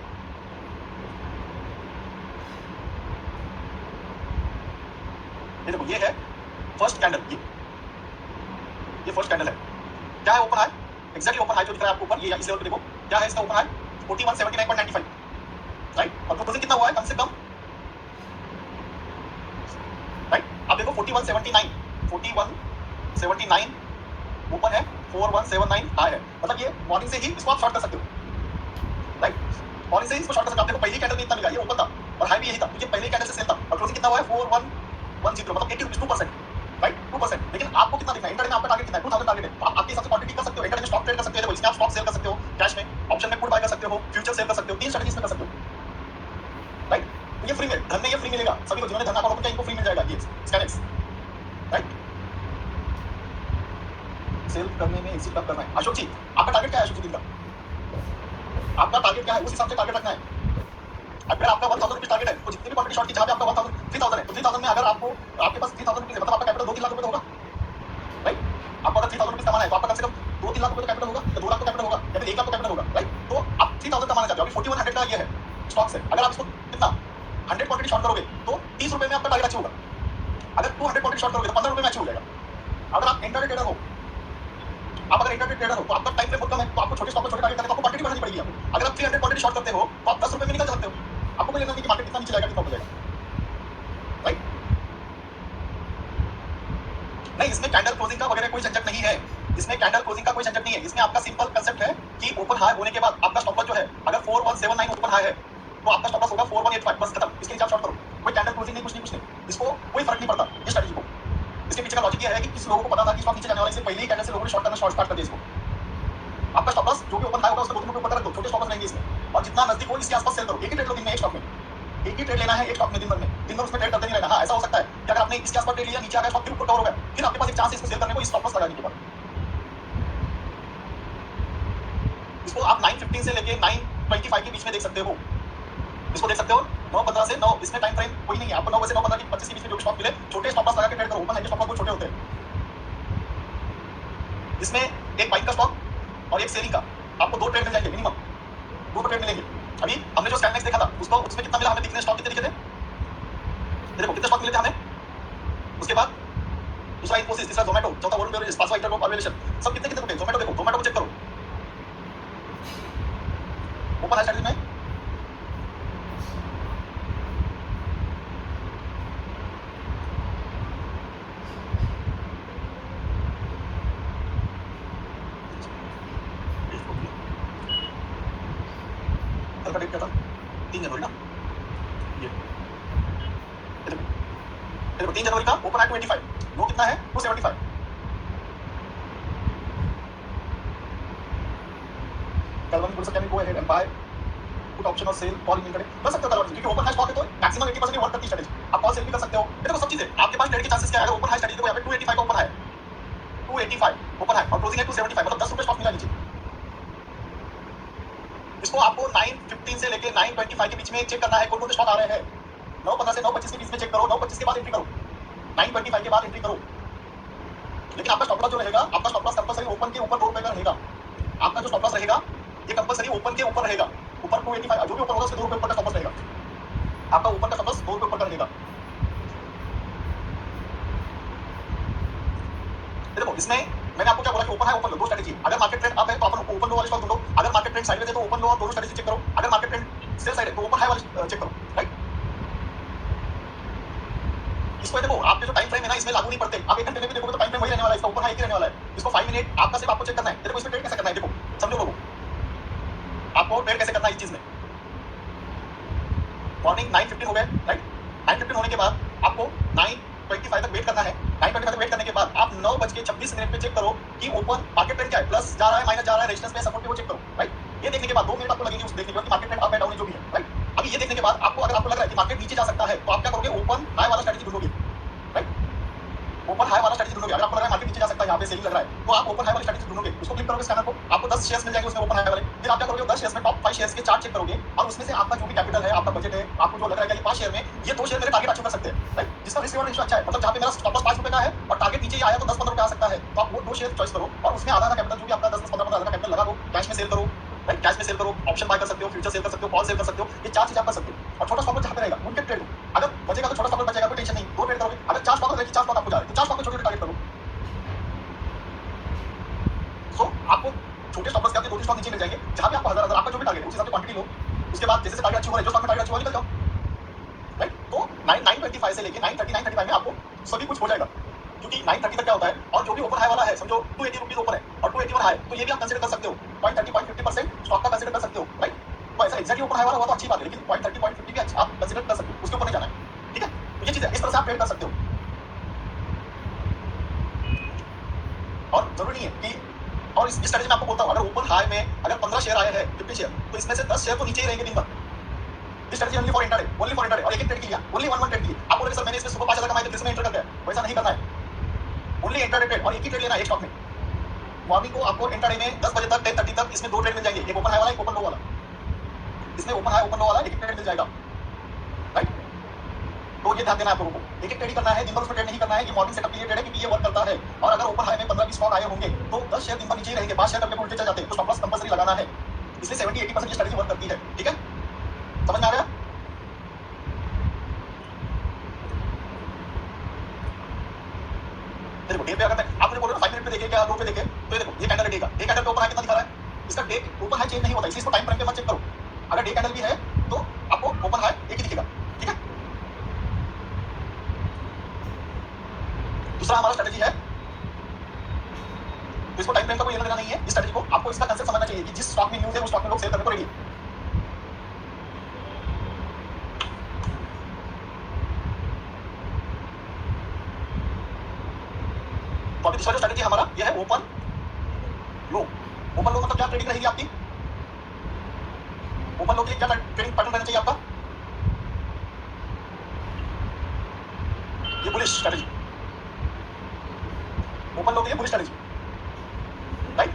ये देखो ये है फर्स्ट कैंडल, ये फर्स्ट कैंडल है। क्या है open high, exactly open high जो दिख रहा है आपको ऊपर, ये इस लेवल पे देखो क्या है इसका ओपन हाई 4179.95, राइट। और क्लोजिंग कितना हुआ है कम से कम, राइट। आप देखो 4179 ओपन है, 4179 हाई है, मतलब ये मॉर्निंग से ही इसको आप शॉर्ट कर सकते हो, राइट? मॉर्निंग से ही इसको शॉर्ट कर सकते हो। आपको पहली कैंडल में इतना मिला, ये ओपन था और हाई भी यही था, तो ये पहले कैंडल से सेल था और क्लोजिंग कितना हुआ है 4110, मतलब 80 रुपीज, 2%, राइट? 2%। लेकिन आपको कितना देखना है, इंटरडे में आपका टारगेट कितना है, 2000 टारगेट है, तो आप आपके हिसाब से क्वांटिटी कर सकते हो। इंटरडे में स्टॉक ट्रेड कर सकते हो, इसमें आप स्टॉक सेल कर सकते हो कैश में, ऑप्शन में पुट बाय कर सकते हो, फ्यूचर सेल कर सकते हो, 3 स्ट्रेटजीज में कर सकते हो, राइट? तो ये फ्री में, धन में ये फ्री मिलेगा सभी को, जिन्होंने धन अकाउंट ओपन किया इनको फ्री मिल जाएगा ये स्कैनेक्स, राइट? सेल करने में एग्जिट कब करना है? अशोक जी, आपका टारगेट क्या है? अशोक जी, दिन का आपका टारगेट क्या है? उस हिसाब से टारगेट रखना है। अगर आपका 1000 रुपीज टारगेट है, तो जितनी भी क्वांटिटी शॉर्ट की जहां पे आपका 1000 3000 है, तो 3000 में अगर आपको आपके पास 3000 रुपीज है, मतलब आपका कैपिटल 2-3 लाख रुपए तो होगा, राइट? आपको अगर 3000 रुपीज कमाना है तो आपका कम से कम 2-3 लाख रुपए तो कैपिटल होगा, या 2 लाख तो कैपिटल होगा, या फिर 1 लाख तो कैपिटल होगा, राइट? तो आप 3000 कमाना चाहते हो, अभी 4100 का ये है स्टॉक से, अगर आप इसको कितना 100 क्वांटिटी शॉर्ट करोगे तो 30 रुपए में आपका टारगेट अचीव होगा। अगर 200 क्वांटिटी शॉर्ट करोगे तो 15 रुपए में अचीव हो जाएगा। अगर आप इंटरडे ट्रेडर हो, आप अगर इंटरडे ट्रेडर हो तो आपका टाइम फ्रेम बहुत कम है, तो आपको छोटे स्टॉक में छोटे टारगेट करने, तो आपको क्वांटिटी बढ़ानी पड़ेगी आपको। अगर आप 300 क्वांटिटी शॉर्ट करते हो तो आप 10 रुपए में निकल सकते हो। आपको कोई लेना नहीं कि मार्केट कितना नीचे जाएगा, कितना ऊपर जाएगा, राइट? नहीं, इसमें कैंडल क्लोजिंग का वगैरह कोई झंझट नहीं है, इसमें कैंडल क्लोजिंग का कोई झंझट नहीं है। इसमें आपका सिंपल कंसेप्ट है कि ओपन हाई होने के बाद आपका स्टॉप लॉस जो है, अगर 4179 ओपन हाई है तो आपका स्टॉप लॉस होगा 4185, बस खत्म। इसके नीचे आप शॉर्ट करो, कोई कैंडल क्लोजिंग नहीं, कुछ नहीं, कुछ नहीं, इसको कोई फर्क नहीं पड़ता ये स्ट्रेटजी को। इसके पीछे का लॉजिक ये है कि किस लोगों को पता था कि स्टॉक नीचे जाने वाला है, इससे पहले ही कैंडल से लोगों ने शॉर्ट करना स्टार्ट कर दिया इसको। आपका स्टॉप लॉस जो भी ओपन हाई होगा उसके 2-3 रुपए ऊपर रख दो, छोटे स्टॉप लॉस रहेंगे इसमें, और जितना नजदीक हो इसके आसपास सेल करो। एक ही ट्रेड लो दिन में, एक स्टॉक में एक ही ट्रेड लेना है, एक स्टॉक में दिन भर उसमें ट्रेड करते नहीं रहना। हाँ, ऐसा हो सकता है कि अगर आपने इसके आसपास ट्रेड लिया, नीचे आ गया स्टॉक फिर ऊपर कवर हो गया, फिर आपके पास एक चांस है इसको सेल करने को, इस स्टॉप लॉस लगाने के बाद। इसको आप 9:15 से लेके 9:25 के बीच में देख सकते हो, इसको देख सकते हो 9:15 से 9, इसमें टाइम फ्रेम कोई नहीं है। आपको 9 बजे 9:15 की 25 के बीच में जो भी स्टॉक मिले, छोटे स्टॉप लॉस लगा के ट्रेड करो। ओपन हाई के स्टॉप लॉस बहुत छोटे होते हैं। इसमें एक बाइंग का स्टॉक और एक सेलिंग का, आपको 2 ट्रेड मिल जाएंगे मिनिमम, 2 ट्रेड मिलेंगे। अभी हमने जो स्कैनमेक्स देखा था उसको, उसमें कितना मिला हमें, कितने स्टॉक कितने दिखे थे, ये देखो कितने स्टॉक मिले थे हमें। उसके बाद दूसरा इन्फोसिस, तीसरा जोमेटो, चौथा वरुण बेवरेजेस, पांचवा इंटरग्लोब वैल्यूएशन, सब कितने कितने रुपए। जोमेटो देखो, जोमेटो को चेक करो ओपन हाई स्ट्रेटजी में, कल का डेट क्या था, 3 जनवरी ना, ये देखो 3 जनवरी का ओपन हाई 285, लो कितना है 275। कल वन बोल सकते हैं go ahead and buy put option और सेल कॉल इन इंटरडे कर सकते हो कल, क्योंकि ओपन हाई स्टॉक है तो मैक्सिमम 80% वर्क करती है स्ट्रेटजी। आप कॉल सेल भी कर सकते हो, ये देखो सब चीजें आपके पास ट्रेड के चांसेस क्या है। अगर ओपन हाई स्ट्रेटजी देखो, यहाँ पे 285 का ओपन हाई, 285 ओपन हाई और क्लोजिंग है 275, मतलब 10 रुपए स्टॉक मिला नीचे। इसको आपको 9:15 से लेके 9:25 के बीच में चेक करना है कौन कौन से स्टॉक आ रहे हैं। 9:15 से 9:25 के बीच में चेक करो, 9:25 के बाद एंट्री करो, 9:25 के बाद एंट्री करो। लेकिन आपका स्टॉप लॉस जो रहेगा, आपका स्टॉप लॉस कंपलसरी ओपन के ऊपर 2 रुपए का रहेगा। आपका जो स्टॉप लॉस रहेगा ये कंपलसरी ओपन के ऊपर रहेगा, ऊपर 285 जो भी ऊपर होगा उसके 2 रुपए ऊपर का स्टॉप लॉस रहेगा। आपका ऊपर का स्टॉप लॉस 2 रुपए ऊपर का रहेगा। देखो इसमें मैंने आपको क्या बोला कि ओपन है ओपन लो, 2 स्ट्रेटजी। अगर मार्केट ट्रेंड अप है तो अपन ओपन लो वाले स्टॉक ढूंढो, अगर मार्केट ट्रेंड साइडवेज है तो ओपन लो और दोनों स्ट्रेटजी चेक करो, अगर मार्केट ट्रेंड सेल साइड है तो ओपन हाई वाले चेक करो, राइट? इसको देखो आपके जो टाइम फ्रेम है ना इसमें लागू नहीं पड़ते। आप 1 घंटे में भी देखोगे तो टाइम फ्रेम वही रहने वाला है, इसका ओपन हाई ही रहने वाला है। इसको 5 मिनट आपका सिर्फ आपको चेक करना है। देखो इसमें ट्रेड कैसे करना है, देखो समझो लोगों, आपको ट्रेड कैसे करना है इस चीज में। मॉर्निंग 9:15 हो गए, राइट? 9:15 होने के बाद आपको 9:25 तक वेट करना है। 9:25 तक वेट करने के बाद आप 9:26 पे चेक करो कि ओपन मार्केट ट्रेंड क्या है, प्लस जा रहा है माइनस जा रहा है, रेजिस्टेंस पे सपोर्ट पे वो चेक करो, राइट? ये देखने के बाद 2 मिनट आपको लगेंगे उस देखने के बाद कि मार्केट ट्रेंड अप है डाउन है जो भी है, राइट? अभी ये देखने के बाद आपको अगर आपको लग रहा है कि मार्केट नीचे जा सकता है तो आप क्या करोगे, ओपन हाई वाला स्ट्रेटजी ढूंढोगे, राइट? ओपन हाई वाला स्ट्रेटजी ढूंढोगे। अगर आपको लग रहा है मार्केट नीचे जा सकता है, यहाँ पे सेलिंग लग रहा है, तो आप ओपन हाई वाली स्ट्रेटजी ढूंढोगे। उसको क्लिक करोगे स्कैनर को, आपको 10 शेयर्स मिल जाएंगे उसमें ओपन हाई वाले। फिर आप क्या करोगे, 10 शेयर्स में टॉप 5 शेयर्स के चार्ट चेक करोगे और उसमें से आपका जो भी कैपिटल है, आपका बजट है, आपको जो लग रहा है कि ये 5 शेयर में ये 2 शेयर मेरे टारगेट अचीव कर सकते हैं, राइट? जिसका रिस्क रिवॉर्ड रेशियो अच्छा है, मतलब जहाँ पे मेरा स्टॉप लॉस 5 रुपए का है और टारगेट नीचे ही आया तो 10-15 रुपए आ सकता है, तो आप वो 2 शेयर चॉइस करो और उसमें आधा कैपिटल जो भी आपका 10-15 आधा कैपिटल लगा दो, कैश में सेल करो, राइट? कैश में सेल करो, ऑप्शन बाय कर सकते हो, फ्यूचर सेल कर सकते हो, कॉल सेल कर सकते हो, ये 4 चीज आप कर सकते हो। और छोटा स्टॉक जहाँ पे रहेगा उनके ट्रेड लो। अगर बचेगा तो छोटा स्टॉक बचेगा, कोई टेंशन नहीं, 2 ट्रेड करोगे। अगर 4 स्टॉक रहेगी, 4 स्टॉक आपको जा रहे हैं तो 4 स्टॉक में छोटे-छोटे टारगेट करो। सो आपको छोटे स्टॉप लॉस के 2 स्टॉक नीचे मिल जाएंगे, जहाँ पे आपको 1000 आपका जो भी टारगेट है उस हिसाब से क्वांटिटी लो। उसके बाद जैसे टारगेट अचीव हो रहा है, जो स्टॉक में टारगेट अचीव हो निकल जाओ, राइट? तो 9:25 से लेके 9:30 9:35 में आपको सभी कुछ हो जाएगा, क्योंकि 9:30 तक क्या होता है और जो भी ओपन हाई वाला है समझो 280 रुपीज ओपन है, और 281 हाई, तो ये भी आप कंसीडर कर सकते हो। 0.30 0.50% स्टॉक का कंसीडर कर सकते हो, राइट? तो ऐसा एग्जैक्टली ऊपर हाई वाला हुआ तो अच्छी बात है, लेकिन 0.30 0.50 भी आप कंसीडर कर सकते हो, उसके ऊपर नहीं जाना है, ठीक है? तो ये चीज है, इस तरह से आप ट्रेड कर सकते हो। और जरूरी नहीं है कि, और इस स्ट्रेटजी में आपको बोलता हूँ, अगर ओपन हाई में अगर 15 शेयर आए हैं, 50 शेयर, तो इसमें से 10 शेयर तो नीचे ही रहेंगे दिन भर। This strategy only for intraday, only for intraday, और एक ही ट्रेड के लिए, ओनली वन ट्रेड के लिए। आप बोलोगे सर मैंने इसमें सुबह 5,000 कमाए थे, फिर से मैं एंटर कर गया, वैसा नहीं करना है। ओनली इंट्राडे ट्रेड, और एक ही ट्रेड लेना है एक स्टॉक में। मॉर्निंग को आपको इंट्राडे में 10 बजे तक 10:30 तक इसमें 2 ट्रेड मिल जाएंगे, एक ओपन हाई वाला, एक ओपन लो वाला। इसमें ओपन हाई ओपन लो वाला एक ट्रेड मिल जाएगा, राइट? तो ये ध्यान देना है आप लोगों को, एक एक ट्रेड ही करना है, दिन भर उसमें ट्रेड नहीं करना है। ये मॉर्निंग सेटअप के लिए ट्रेड है, क्योंकि ये वर्क करता है। और अगर ओपन हाई में 15-20 स्टॉक आए होंगे तो 10 शेयर दिन भर नीचे ही रहेंगे, 5 शेयर करके उल्टे चल जाते हैं, तो स्टॉप लॉस कंपल्सरी लगाना है। इसलिए 70-80% ये स्ट्रेटजी वर्क करती है, ठीक है? समझ में आ रहा है? देखो डे पे अगर मैं आप मुझे बोलो ना 5 मिनट पे देखिए क्या 2 पे देखिए, तो ये देखो ये कैंडल डे का, डे कैंडल पे ओपन हाई कितना दिखा रहा है? इसका डे ओपन हाई चेंज नहीं होता, इसलिए इसको टाइम फ्रेम पे मत चेक करो। अगर डे कैंडल भी है तो आपको ओपन हाई एक ही दिखेगा, ठीक है? दूसरा हमारा स्ट्रेटजी है, तो इसको टाइम फ्रेम का कोई लेना देना नहीं है। इस स्ट्रेटजी को आपको इसका कंसेप्ट समझना चाहिए कि जिस स्टॉक में न्यूज़ है उस स्टॉक में लोग सेल करने को रेडी है। तो अभी दूसरा जो स्ट्रेटजी हमारा ये है ओपन लो। ओपन लो मतलब क्या ट्रेडिंग रहेगी आपकी? ओपन लो के लिए क्या ट्रेडिंग पैटर्न रहना चाहिए आपका? ये बुलिश स्ट्रेटजी, ओपन लो के लिए बुलिश स्ट्रेटजी, राइट?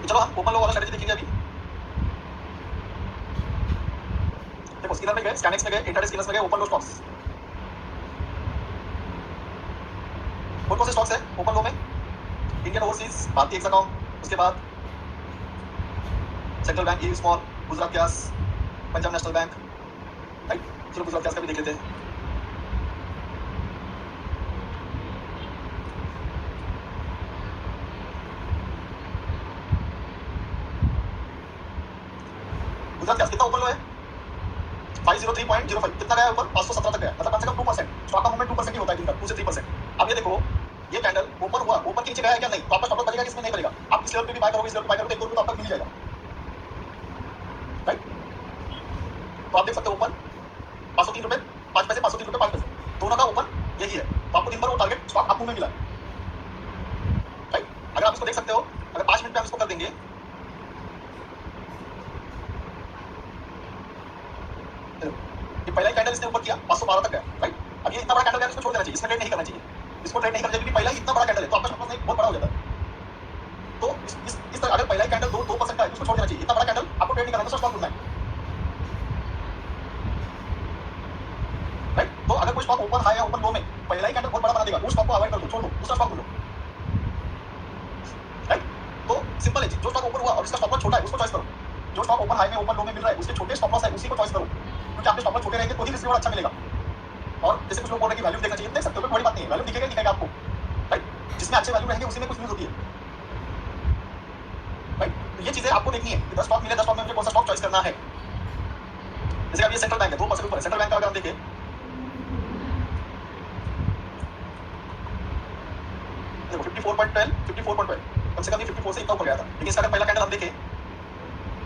चलो हम ओपन लो वाला स्ट्रेटजी देखेंगे अभी। देखो स्किनर में गए, स्कैनिक्स में गए, इंट्राडे स्किनर्स में गए, ओपन लो स्टॉक्स। कौन से स्टॉक्स है ओपन लो में? इंडियन ओवरसीज, भारतीय हेक्साकॉम, उसके बाद central bank E small, Gujarat gas, Punjab national bank, right? चलो गुजरात गैस का भी देख लेते हैं। गुजरात गैस कितना ओपन लो है? 503.05, कितना गया ऊपर? 517 तक गया, मतलब कम से कम 2%। स्टॉक का मूवमेंट 2% ही होता है दिन का, 2 से 3%। अब ये देखो ये कैंडल ओपन हुआ, ओपन के नीचे गया है क्या? नहीं, तो आपका स्टॉप लॉस बचेगा कि इसमें नहीं बचेगा? आप इस लेवल पे भी बाय करोगे, इस लेवल पे बाय करोगे, 1-2 रुपए तो आपका मिल जाएगा, राइट? तो आप देख सकते हो ओपन 503 रुपए 5 पैसे, 503 रुपए 5 पैसे, दोनों का ओपन यही है। तो आपको दिन भर वो टारगेट स्टॉक आपको में मिला है, राइट? अगर आप इसको देख सकते हो, अगर 5 मिनट में हम इसको कर देंगे, ये पहला ही कैंडल इसने ऊपर किया 512 तक गया, राइट? अब ये इतना बड़ा कैंडल है, इसको छोड़ देना चाहिए, इसमें ट्रेड नहीं करना चाहिए, इसको ट्रेड नहीं करना चाहिए, क्योंकि पहला ही इतना बड़ा कैंडल है, तो आपका स्टॉप लॉस बहुत बड़ा हो जाता है। तो इस तरह अगर पहला ही कैंडल 2% का है, उसको छोड़ देना चाहिए। इतना बड़ा कैंडल आपको ट्रेड नहीं करना, तो स्टॉक ढूंढना है, राइट? तो अगर कोई स्टॉक ओपन हाई या ओपन लो में पहला ही कैंडल बहुत बड़ा बना देगा, उस स्टॉक को अवॉइड कर दो, छोड़ दो, दूसरा स्टॉक ढूंढो, राइट? तो सिंपल है, जो स्टॉक ओपन हुआ और इसका स्टॉप लॉस छोटा है उसको चॉइस करो। जो स्टॉक ओपन हाई में ओपन लो में मिल रहा है उसके छोटे स्टॉप लॉस है, उसी को चॉइस करो, क्योंकि आपके स्टॉप लॉस छोटे रहेंगे तो ही रिस्क रिवॉर्ड अच्छा मिलेगा। और जैसे कुछ लोग बोल रहे हैं कि वैल्यूम देखना चाहिए, देख सकते हो, कोई बड़ी बात नहीं है, वैल्यूम दिखेगा दिखेगा आपको, राइट? जिसमें अच्छे वैल्यू रहेंगे उसी में कुछ न्यूज़ होती है, राइट? तो ये चीजें आपको देखनी है कि 10 स्टॉक मिले, 10 स्टॉक में मुझे कौन सा स्टॉक चॉइस करना है। जैसे अब ये सेंट्रल बैंक है, 2% ऊपर है, सेंट्रल बैंक का अगर हम देखें, देखो 54.12 54.12, कम से कम ये 54 से इतना ऊपर गया था, लेकिन इसका अगर पहला कैंडल हम देखें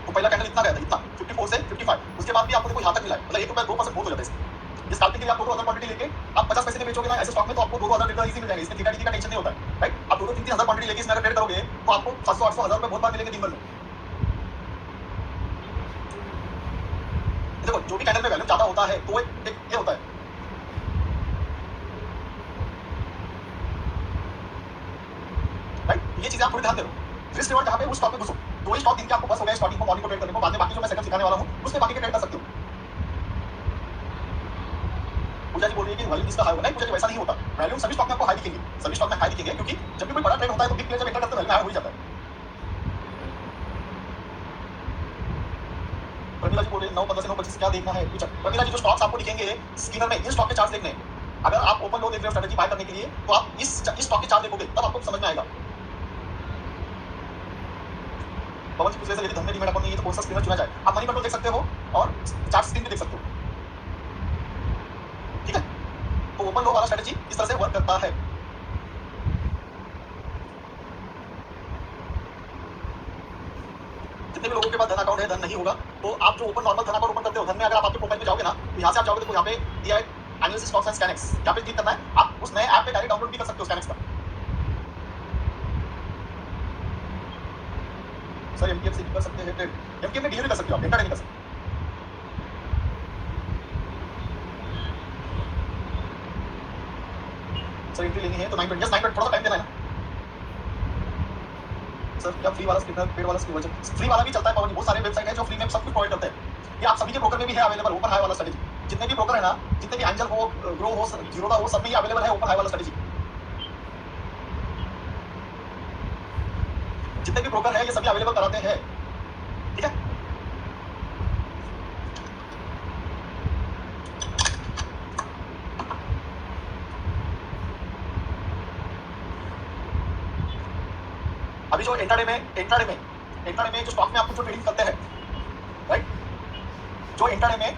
तो पहला कैंडल इतना गया था, इतना 54 से 55, उसके बाद भी आपको देखो यहाँ तक मिला है, मतलब 1 रुपया 2% बहुत हो जाता है इसमें। इस स्टार्टिंग के लिए आप 2-2 हजार क्वांटिटी लेके आप 50 पैसे में बेचोगे ना ऐसे स्टॉक में, तो आपको 2-2 हजार इजी मिल जाएगा, इसमें थीटा का टेंशन नहीं होता है, राइट? आप 2-3 हजार क्वांटिटी लेके इसमें अगर ट्रेड करोगे तो आपको 700-800 हजार रुपए बहुत बार मिलेंगे दिन भर में। देखो जो भी कैंडल में वैल्यू ज्यादा होता है तो एक ये होता है, राइट? ये चीजें आप थोड़ी ध्यान दे लो। रिस्क रिवॉर्ड जहाँ पे उस स्टॉक पे घुसो, तो वही स्टॉक दिन के आपको बस हो गया स्टार्टिंग को मॉर्निंग को ट्रेड करने को, बाद में बाकी जो मैं सेटअप सिखाने वाला हूँ उसमें बाकी के ट्रेड कर सकते हो। पूजा जी बोल रही है कि वैल्यूम इसका हाई होगा, नहीं पूजा जी वैसा नहीं होता, वैल्यूम सभी स्टॉक में आपको हाई दिखेंगे, सभी स्टॉक में हाई दिखेंगे, क्योंकि जब भी कोई बड़ा ट्रेड होता है तो बिग प्लेयर जब एंटर करते हैं वैल्यूम हाई हो ही जाता है। प्रमिला जी बोल रही है 9-15 से 9-25 क्या देखना है कुछ? प्रमिला जी जो स्टॉक्स आपको दिखेंगे स्क्रीनर में, इन स्टॉक के चार्ट देखने हैं। अगर आप ओपन लो देख रहे हो स्ट्रेटजी बाय करने के लिए, तो आप इस स्टॉक के चार्ट देखोगे तब आपको समझ में आएगा। पवन जी पूछ रहे थे यदि धन में डीमैट अकाउंट नहीं है तो कौन सा स्क्रीनर चुना जाए? आप मनी कंट्रोल देख सकते हो और चार्ट स्क्रीन पे देख सकते हो, ठीक है? तो ओपन लो वाला स्ट्रेटेजी इस तरह से वर्क करता है। जितने भी लोगों के पास धन अकाउंट है, धन नहीं होगा, तो आप जो ओपन नॉर्मल धन अकाउंट ओपन करते हो, धन में अगर आप आपके प्रोफाइल पे जाओगे ना, तो यहाँ से आप जाओगे तो यहाँ पे दिया है एनालिसिस स्टॉक्स एंड स्कैनिक्स, यहाँ पे क्लिक करना है। आप उस नए ऐप पे डायरेक्ट डाउनलोड भी कर सकते हो स्कैनिक्स का। सर एमटीएफ से भी कर सकते हैं, एमटीएफ में डिलीवरी कर सकते हो आप, इंट्राडे नहीं कर सकते। सर एंट्री लेनी है तो 9 मिनट, 9 मिनट थोड़ा सा टाइम देना है ना। सर क्या फ्री वाला स्क्रीनर, पेड वाला स्क्रीनर, फ्री वाला भी चलता है पवन जी, बहुत सारे वेबसाइट है जो फ्री में सब कुछ प्रोवाइड करते हैं। ये आप सभी के ब्रोकर में भी है अवेलेबल, ओपन हाई वाला स्ट्रेटेजी। जितने भी ब्रोकर है ना, जितने भी एंजल हो, ग्रो हो, जीरोधा हो, सब में ये अवेलेबल है ओपन हाई वाला स्ट्रेटेजी। जितने भी ब्रोकर है ये सभी अवेलेबल कराते हैं, ठीक है। अभी जो इंट्राडे में जो स्टॉक में आपको जो ट्रेडिंग करते हैं, राइट, जो इंट्राडे में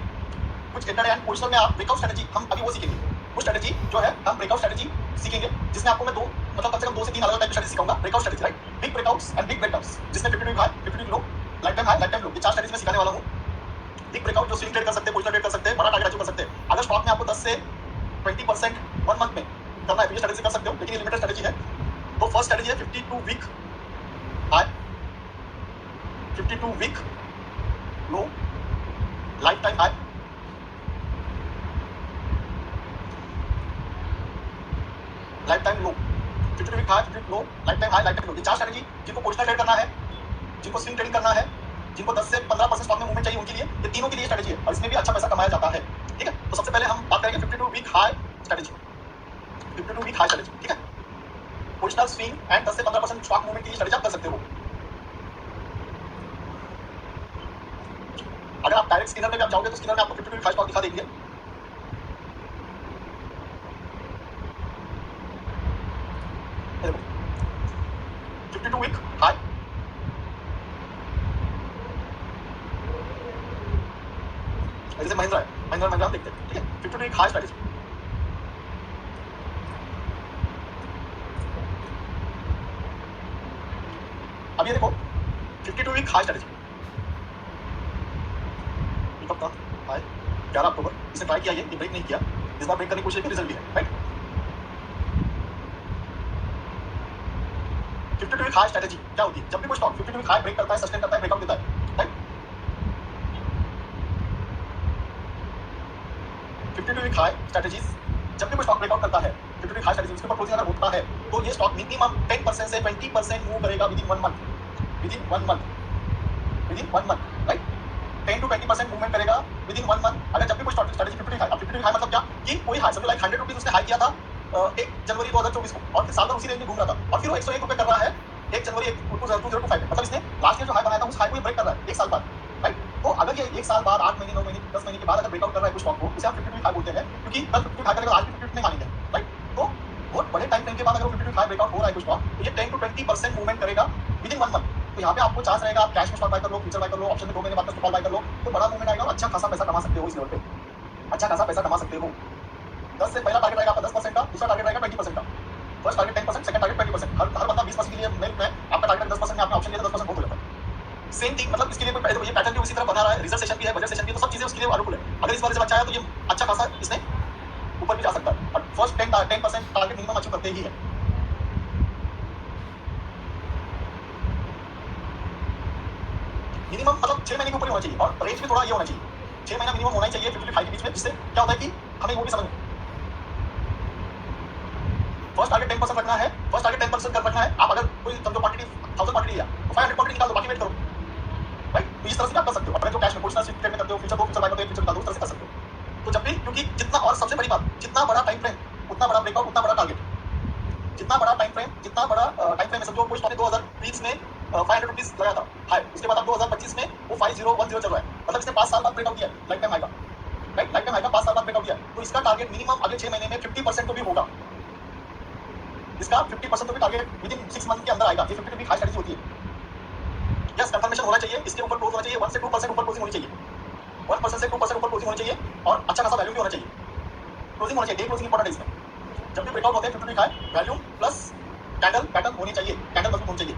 कुछ इंट्राडे एंड पोजिशनल में आप ब्रेकआउट स्ट्रेटजी, हम अभी वो सीखेंगे। वो स्ट्रेटजी जो है हम ब्रेकआउट स्ट्रेटजी सीखेंगे, जिसमें आपको मैं दो मतलब कम से कम 2 से 3 अलग टाइप की स्ट्रेटजी सिखाऊंगा। Breakout strategy, right, big breakouts and big breakdowns, जिसमें 52 week high, 52 week low, life time high, life time low, ये 4 स्ट्रेटजी में सिखाने वाला हूं। बिग ब्रेकआउट जो स्विंग ट्रेड कर सकते हैं, पोजिशनल ट्रेड कर सकते हैं, बड़ा टारगेट अचीव कर सकते हैं। अगर स्टॉक में आपको 10 से 20% 1 मंथ में करना है तो ये स्ट्रेटजी कर सकते हो, लेकिन ये लिमिटेड स्ट्रेटजी है। तो फर्स्ट स्ट्रेटजी है 52 week high, 52 week low, life time high, life time low, 52 week high, 52 low, life time high, life time low. ये 4 स्ट्रेटजी, जिनको पोजिशनल ट्रेड करना है, जिनको स्विंग ट्रेडिंग करना है, जिनको 10 से 15% स्टॉक में मूवमेंट चाहिए, उनके लिए ये तीनों के लिए स्ट्रेटजी है और इसमें भी अच्छा पैसा कमाया जाता है, ठीक है। तो सबसे पहले हम बात करेंगे 52 week high strategy, 52 week high strategy, ठीक है। पोजिशनल स्विंग एंड 10 से 15% स्टॉक मूवमेंट के लिए स्ट्रेटजी आप कर सकते हो। अगर आप डायरेक्ट स्कैनर में आप जाओगे तो स्कैनर में आपको 52 वीक हाई स्टॉक दिखा देंगे। देखो 52 वीक हाई, जैसे महिंद्रा है, महिंद्रा हम देखते हैं, ठीक है। 52 वीक हाई स्ट्रेटजी, अब ये देखो 52 वीक हाई स्ट्रेटजी, कब था हाई 11 अक्टूबर, इसने ट्राई किया, ये ब्रेक नहीं किया, इस बार ब्रेक करने की कोशिश की, रिजल्ट भी है, राइट। 52 वीक हाई स्ट्रेटजी क्या होती है? जब भी कोई स्टॉक 52 वीक हाई ब्रेक करता है, सस्टेन करता है, ब्रेकआउट देता है, राइट। 52 वीक हाई स्ट्रेटजीज, जब भी कोई स्टॉक ब्रेकआउट करता है 52 वीक हाई स्ट्रेटजी, उसके ऊपर क्लोजिंग अगर होता है तो ये स्टॉक मिनिमम 10% से 20% मूव करेगा within 1 month, within 1 month, right. 10 to 20% movement करेगा विदिन 1 मंथ। अगर जब भी कोई स्ट्रेटजी 52 हाई, अब 52 हाई मतलब क्या कि कोई हाई, समझो लाइक 100 रुपीज उसने हाई किया था 1 जनवरी 2024 को और साल भर उसी रेंज में घूम रहा था और फिर वो 101 रुपए कर रहा है 1 जनवरी 2025 में, मतलब इसने लास्ट ईयर जो हाई बनाया था उस हाई को ब्रेक कर रहा है 1 साल बाद, राइट। तो अगर ये 1 साल बाद, 8 महीने, 9 महीने, 10 महीने के बाद अगर ब्रेकआउट कर रहा है कुछ स्टॉक को, इसे हम 52 हाई बोलते हैं, क्योंकि कल 52 हाई करेगा, आज भी 52 नहीं मानेंगे, राइट। तो बहुत बड़े टाइम फ्रेम के बाद अगर 52 हाई ब्रेकआउट हो रहा है कुछ स्टॉक, तो ये 10 to 20% मूवमेंट करेगा विदिन 1 मंथ। तो यहाँ पे आपको चांस रहेगा, आप कैश में स्टॉक बाय कर लो, फ्यूचर बाय कर लो, ऑप्शन में 2 महीने बाद का स्टॉक बाय कर लो, तो बड़ा मूवमेंट आएगा और अच्छा खासा पैसा कमा सकते हो इस लेवल पे, अच्छा खासा पैसा कमा सकते हो। 10 से पहला टारगेट रहेगा आपका 10% का, दूसरा टारगेट रहेगा 20% का। First target 10%, second target 20%। हर बंदा 20% के लिए मेल में, आपका टारगेट 10% में, आपने ऑप्शन लिया तो 10% बहुत हो जाता है। सेम थिंग, मतलब इसके लिए कोई ये पैटर्न भी उसी तरह बना रहा है, रिजल्ट सेशन भी है, बजट सेशन भी है, तो सब चीजें उसके लिए अनुकूल है। अगर इस बार से अच्छा है तो ये अच्छा खासा इसने ऊपर भी जा सकता है और फर्स्ट 10% टारगेट मिनिमम अचीव करते ही है। मिनिमम मतलब 6 महीने के ऊपर ही होना चाहिए और रेंज भी थोड़ा ये होना चाहिए, 6 महीना मिनिमम होना ही चाहिए 55 के बीच में, जिससे क्या होता है कि हमें वो भी समझ में, फर्स्ट टारगेट 10% रखना है, फर्स्ट टारगेट 10% कर रखना है। आप अगर कोई समझो क्वांटिटी 1000 क्वांटिटी लिया तो 500 क्वांटिटी निकाल दो, बाकी वेट करो, राइट। तो इस तरह से आप कर सकते हो, अपने जो कैश में पोजिशनल ट्रेड में करते हो, फ्यूचर बाय करते हो, फ्यूचर निकाल दो, उस तरह से कर सकते हो। तो जब भी, क्योंकि जितना, और सबसे बड़ी बात, जितना बड़ा टाइम फ्रेम उतना बड़ा ब्रेकआउट, उतना बड़ा टारगेट, जितना बड़ा टाइम फ्रेम, जितना बड़ा टाइम फ्रेम है, समझो कोई स्टॉक ने 2020 में 500 रुपीज लगाया था हाई, उसके बाद अब 2025 में वो 5010 चल रहा है, मतलब इसने 5 साल बाद ब्रेकआउट दिया, लाइफ टाइम हाई का, राइट, लाइफ टाइम हाई का 5 साल बाद ब्रेकआउट दिया, तो इसका टारगेट मिनिमम अगले 6 महीने में 50% तो भी होगा, इसका 50% तो भी टारगेट विदिन 6 मंथ के अंदर आएगा। ये 52 वीक हाई स्ट्रेटजी होती है। यस, कंफर्मेशन होना चाहिए, इसके ऊपर क्लोज होना चाहिए, 1 से 2% ऊपर क्लोजिंग होनी चाहिए, 1% से 2% ऊपर क्लोजिंग होनी चाहिए और अच्छा खासा वैल्यू भी होना चाहिए। क्लोजिंग होना चाहिए, डे क्लोजिंग इंपॉर्टेंट है इसमें। जब भी ब्रेकआउट होते हैं 52 week high, volume plus candle pattern होनी चाहिए, कैंडल मजबूत होनी चाहिए।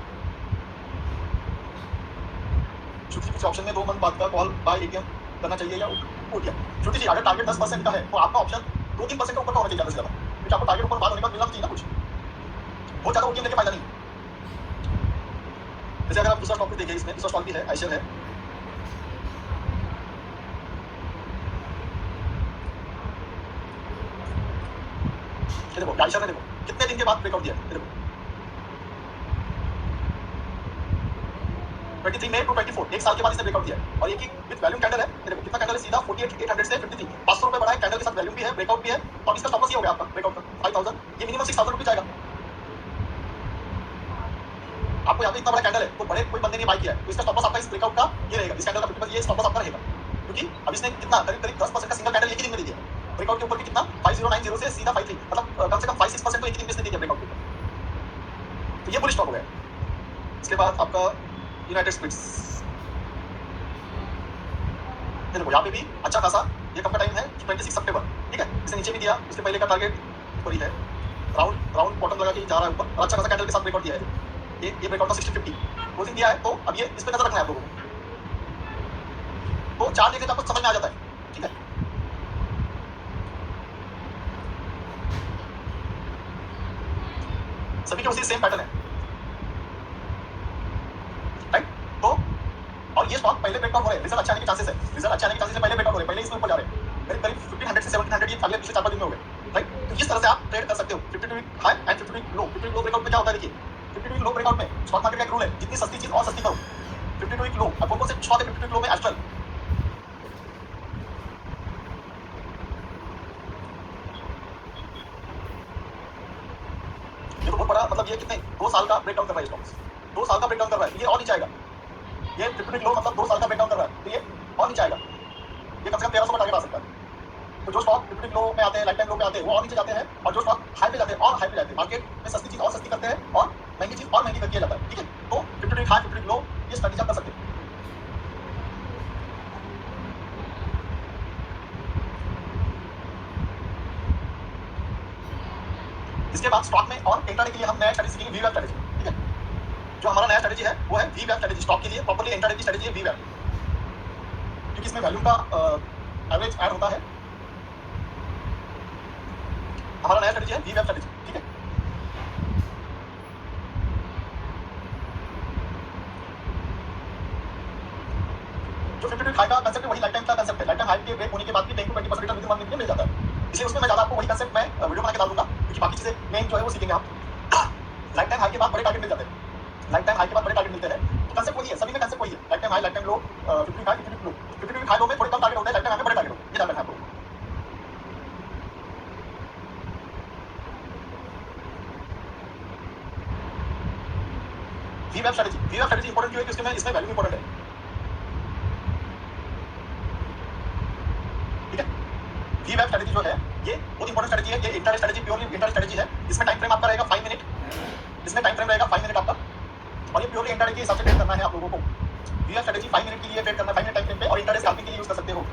श्रुति जी ऑप्शन में 2 मंथ बाद का कॉल बाय एटीएम करना चाहिए या ओटीएम? श्रुति जी अगर टारगेट 10% का है तो आपका ऑप्शन 2-3% का ऊपर का होना चाहिए ज्यादा से ज्यादा, क्योंकि आपको टारगेट ऊपर बाद होने का मिलना चाहिए ना कुछ, बहुत ज्यादा ओटीएम लेके फायदा नहीं। जैसे अगर आप दूसरा स्टॉक भी देखिए, इसमें दूसरा स्टॉक भी है, आईशर है। ये देखो आईशर ने देखो कितने दिन के बाद ब्रेकआउट दिया, ये देखो 23 मई टू 24, एक साल के बाद इसने ब्रेकआउट दिया है। और ये की विद वैल्यूम कैंडल है, ये देखो कितना कैंडल है, सीधा 48,800 से 53, 500 रुपए बढ़ा है, कैंडल के साथ वैल्यूम भी है, ब्रेकआउट भी है। तो अब इसका स्टॉप लॉस ये हो गया आपका ब्रेकआउट का 5000, ये मिनिमम 6000 रुपए जाएगा। आपको यहाँ पे इतना बड़ा कैंडल है तो बड़े कोई बंदे ने बाय किया है, तो इसका स्टॉप लॉस आपका इस ब्रेकआउट का ये रहेगा, इस कैंडल का 50%, ये स्टॉप लॉस आपका रहेगा, क्योंकि अब इसने कितना करीब 10% का सिंगल कैंडल एक ही दिन में दे दिया ब्रेकआउट के ऊपर भी, कितना 5090 से सीधा 53, मतलब कम से कम 5-6% तो एक ही दिन में इसने दे दिया ब्रेकआउट के ऊपर। तो ये बुलिश स्टॉक हो गया। इसके बाद आपका यूनाइटेड स्पिरिट्स, ये देखो यहाँ पे भी अच्छा खासा, ये कब का टाइम है 26 सितंबर, ठीक है, इसने नीचे भी दिया, उसके पहले का टारगेट ऊपर ही है, राउंड बॉटम लगा के जा रहा है ऊपर, और अच्छा खासा कैंडल के साथ ब्रेकआउट दिया है। ये ब्रेकआउट का 60-50 क्लोजिंग दिया है, तो अब ये इस पे नजर रखना है आप लोगों को। तो चार्ट देखने से आपको समझ में आ जाता है, ठीक है। सभी के उसी सेम पैटर्न है, राइट। तो और ये स्टॉक पहले ब्रेकआउट हो रहे हैं, रिजल्ट अच्छा आने के चांसेस है, रिजल्ट अच्छा आने के चांसेस है, पहले ब्रेकआउट हो रहे हैं, पहले इसमें ऊपर जा रहे हैं, करीब 1500 से 1700 ये अगले पिछले 4-5 दिन में हो गए, राइट। तो इस तरह से आप ट्रेड कर सकते हो 52 week high and 52 week low. 52 week low breakout में क्या होता है, देखिए 52 वीक लो ब्रेकआउट में स्टॉक मार्केट का एक रूल है, जितनी सस्ती चीज और सस्ती करो। 52 वीक लो, अब कौन से स्टॉक है 52 वीक लो में? एस्ट्रल, ये तो बहुत बड़ा, मतलब ये कितने 2 साल का ब्रेकडाउन कर रहा है स्टॉक्स, 2 साल का ब्रेकडाउन कर रहा है, ये और नीचे आएगा। ये 52 वीक लो मतलब 2 साल का ब्रेकडाउन कर रहा है, तो ये और नीचे आएगा, ये कम से कम 1300 का टारगेट आ सकता है। तो जो स्टॉक 52 वीक लो में आते हैं, लाइफ टाइम लो में आते हैं, वो और नीचे जाते हैं, और जो स्टॉक हाई पे जाते हैं और हाई पे जाते हैं, मार्केट में सस्ती चीज और सस्ती करते हैं और महंगी चीज और महंगी कर दिया जाता है, ठीक है। तो 52 वीक हाई 52 वीक लो ये स्ट्रेटजी आप कर सकते हैं। इसके बाद स्टॉक में और इंट्राडे के लिए हम नया स्ट्रेटजी सीखेंगे, वीवैप स्ट्रेटजी, ठीक है। जो हमारा नया स्ट्रेटजी है वो है वीवैप स्ट्रेटजी, स्टॉक के लिए प्रॉपर्ली इंट्राडे की स्ट्रेटजी है वीवैप, क्योंकि इसमें वैल्यूम का एवरेज ऐड होता है। हमारा नया स्ट्रेटजी है वीवैप स्ट्रेटजी, ठीक है। जो 52 वीक हाई का कांसेप्ट है वही लाइफ टाइम का कांसेप्ट है, लाइफ टाइम हाई के ब्रेक होने के बाद भी 10-20% रिटर्न विद 1 वीक में मिल जाता है, इसलिए उसमें मैं ज्यादा आपको वही कांसेप्ट मैं वीडियो बना के डाल दूंगा, क्योंकि बाकी चीजें मेन जो है वो सीखेंगे आप। लाइफ टाइम हाई के बाद बड़े टारगेट मिल जाते हैं, लाइफ टाइम हाई के बाद बड़े टारगेट मिलते हैं, तो कांसेप्ट वही है, सभी में कांसेप्ट वही है, life time high, life time low, 50 week high 50 week low. 50 week high low में थोड़े कम टारगेट होते हैं, लाइफ टाइम हाई में बड़े टारगेट होते हैं, ये ध्यान रखना है आपको। वीवैप स्ट्रेटजी इंपॉर्टेंट क्यों है, क्योंकि इसमें वैल्यू इंपॉर्टेंट है, ठीक है। वीवैप स्ट्रेटजी जो है ये बहुत इंपॉर्टेंट स्ट्रेटजी है, ये intraday strategy, purely intraday strategy है। इसमें टाइम फ्रेम आपका रहेगा 5 मिनट, इसमें टाइम फ्रेम रहेगा 5 मिनट आपका, और ये प्योरली इंट्राडे के हिसाब से ट्रेड करना है आप लोगों को। वीवैप स्ट्रेटजी 5 मिनट के लिए ट्रेड करना है, 5 मिनट टाइम फ्रेम पे, और इंट्राडे स्कैल्पिंग के लिए यूज कर सकते हो।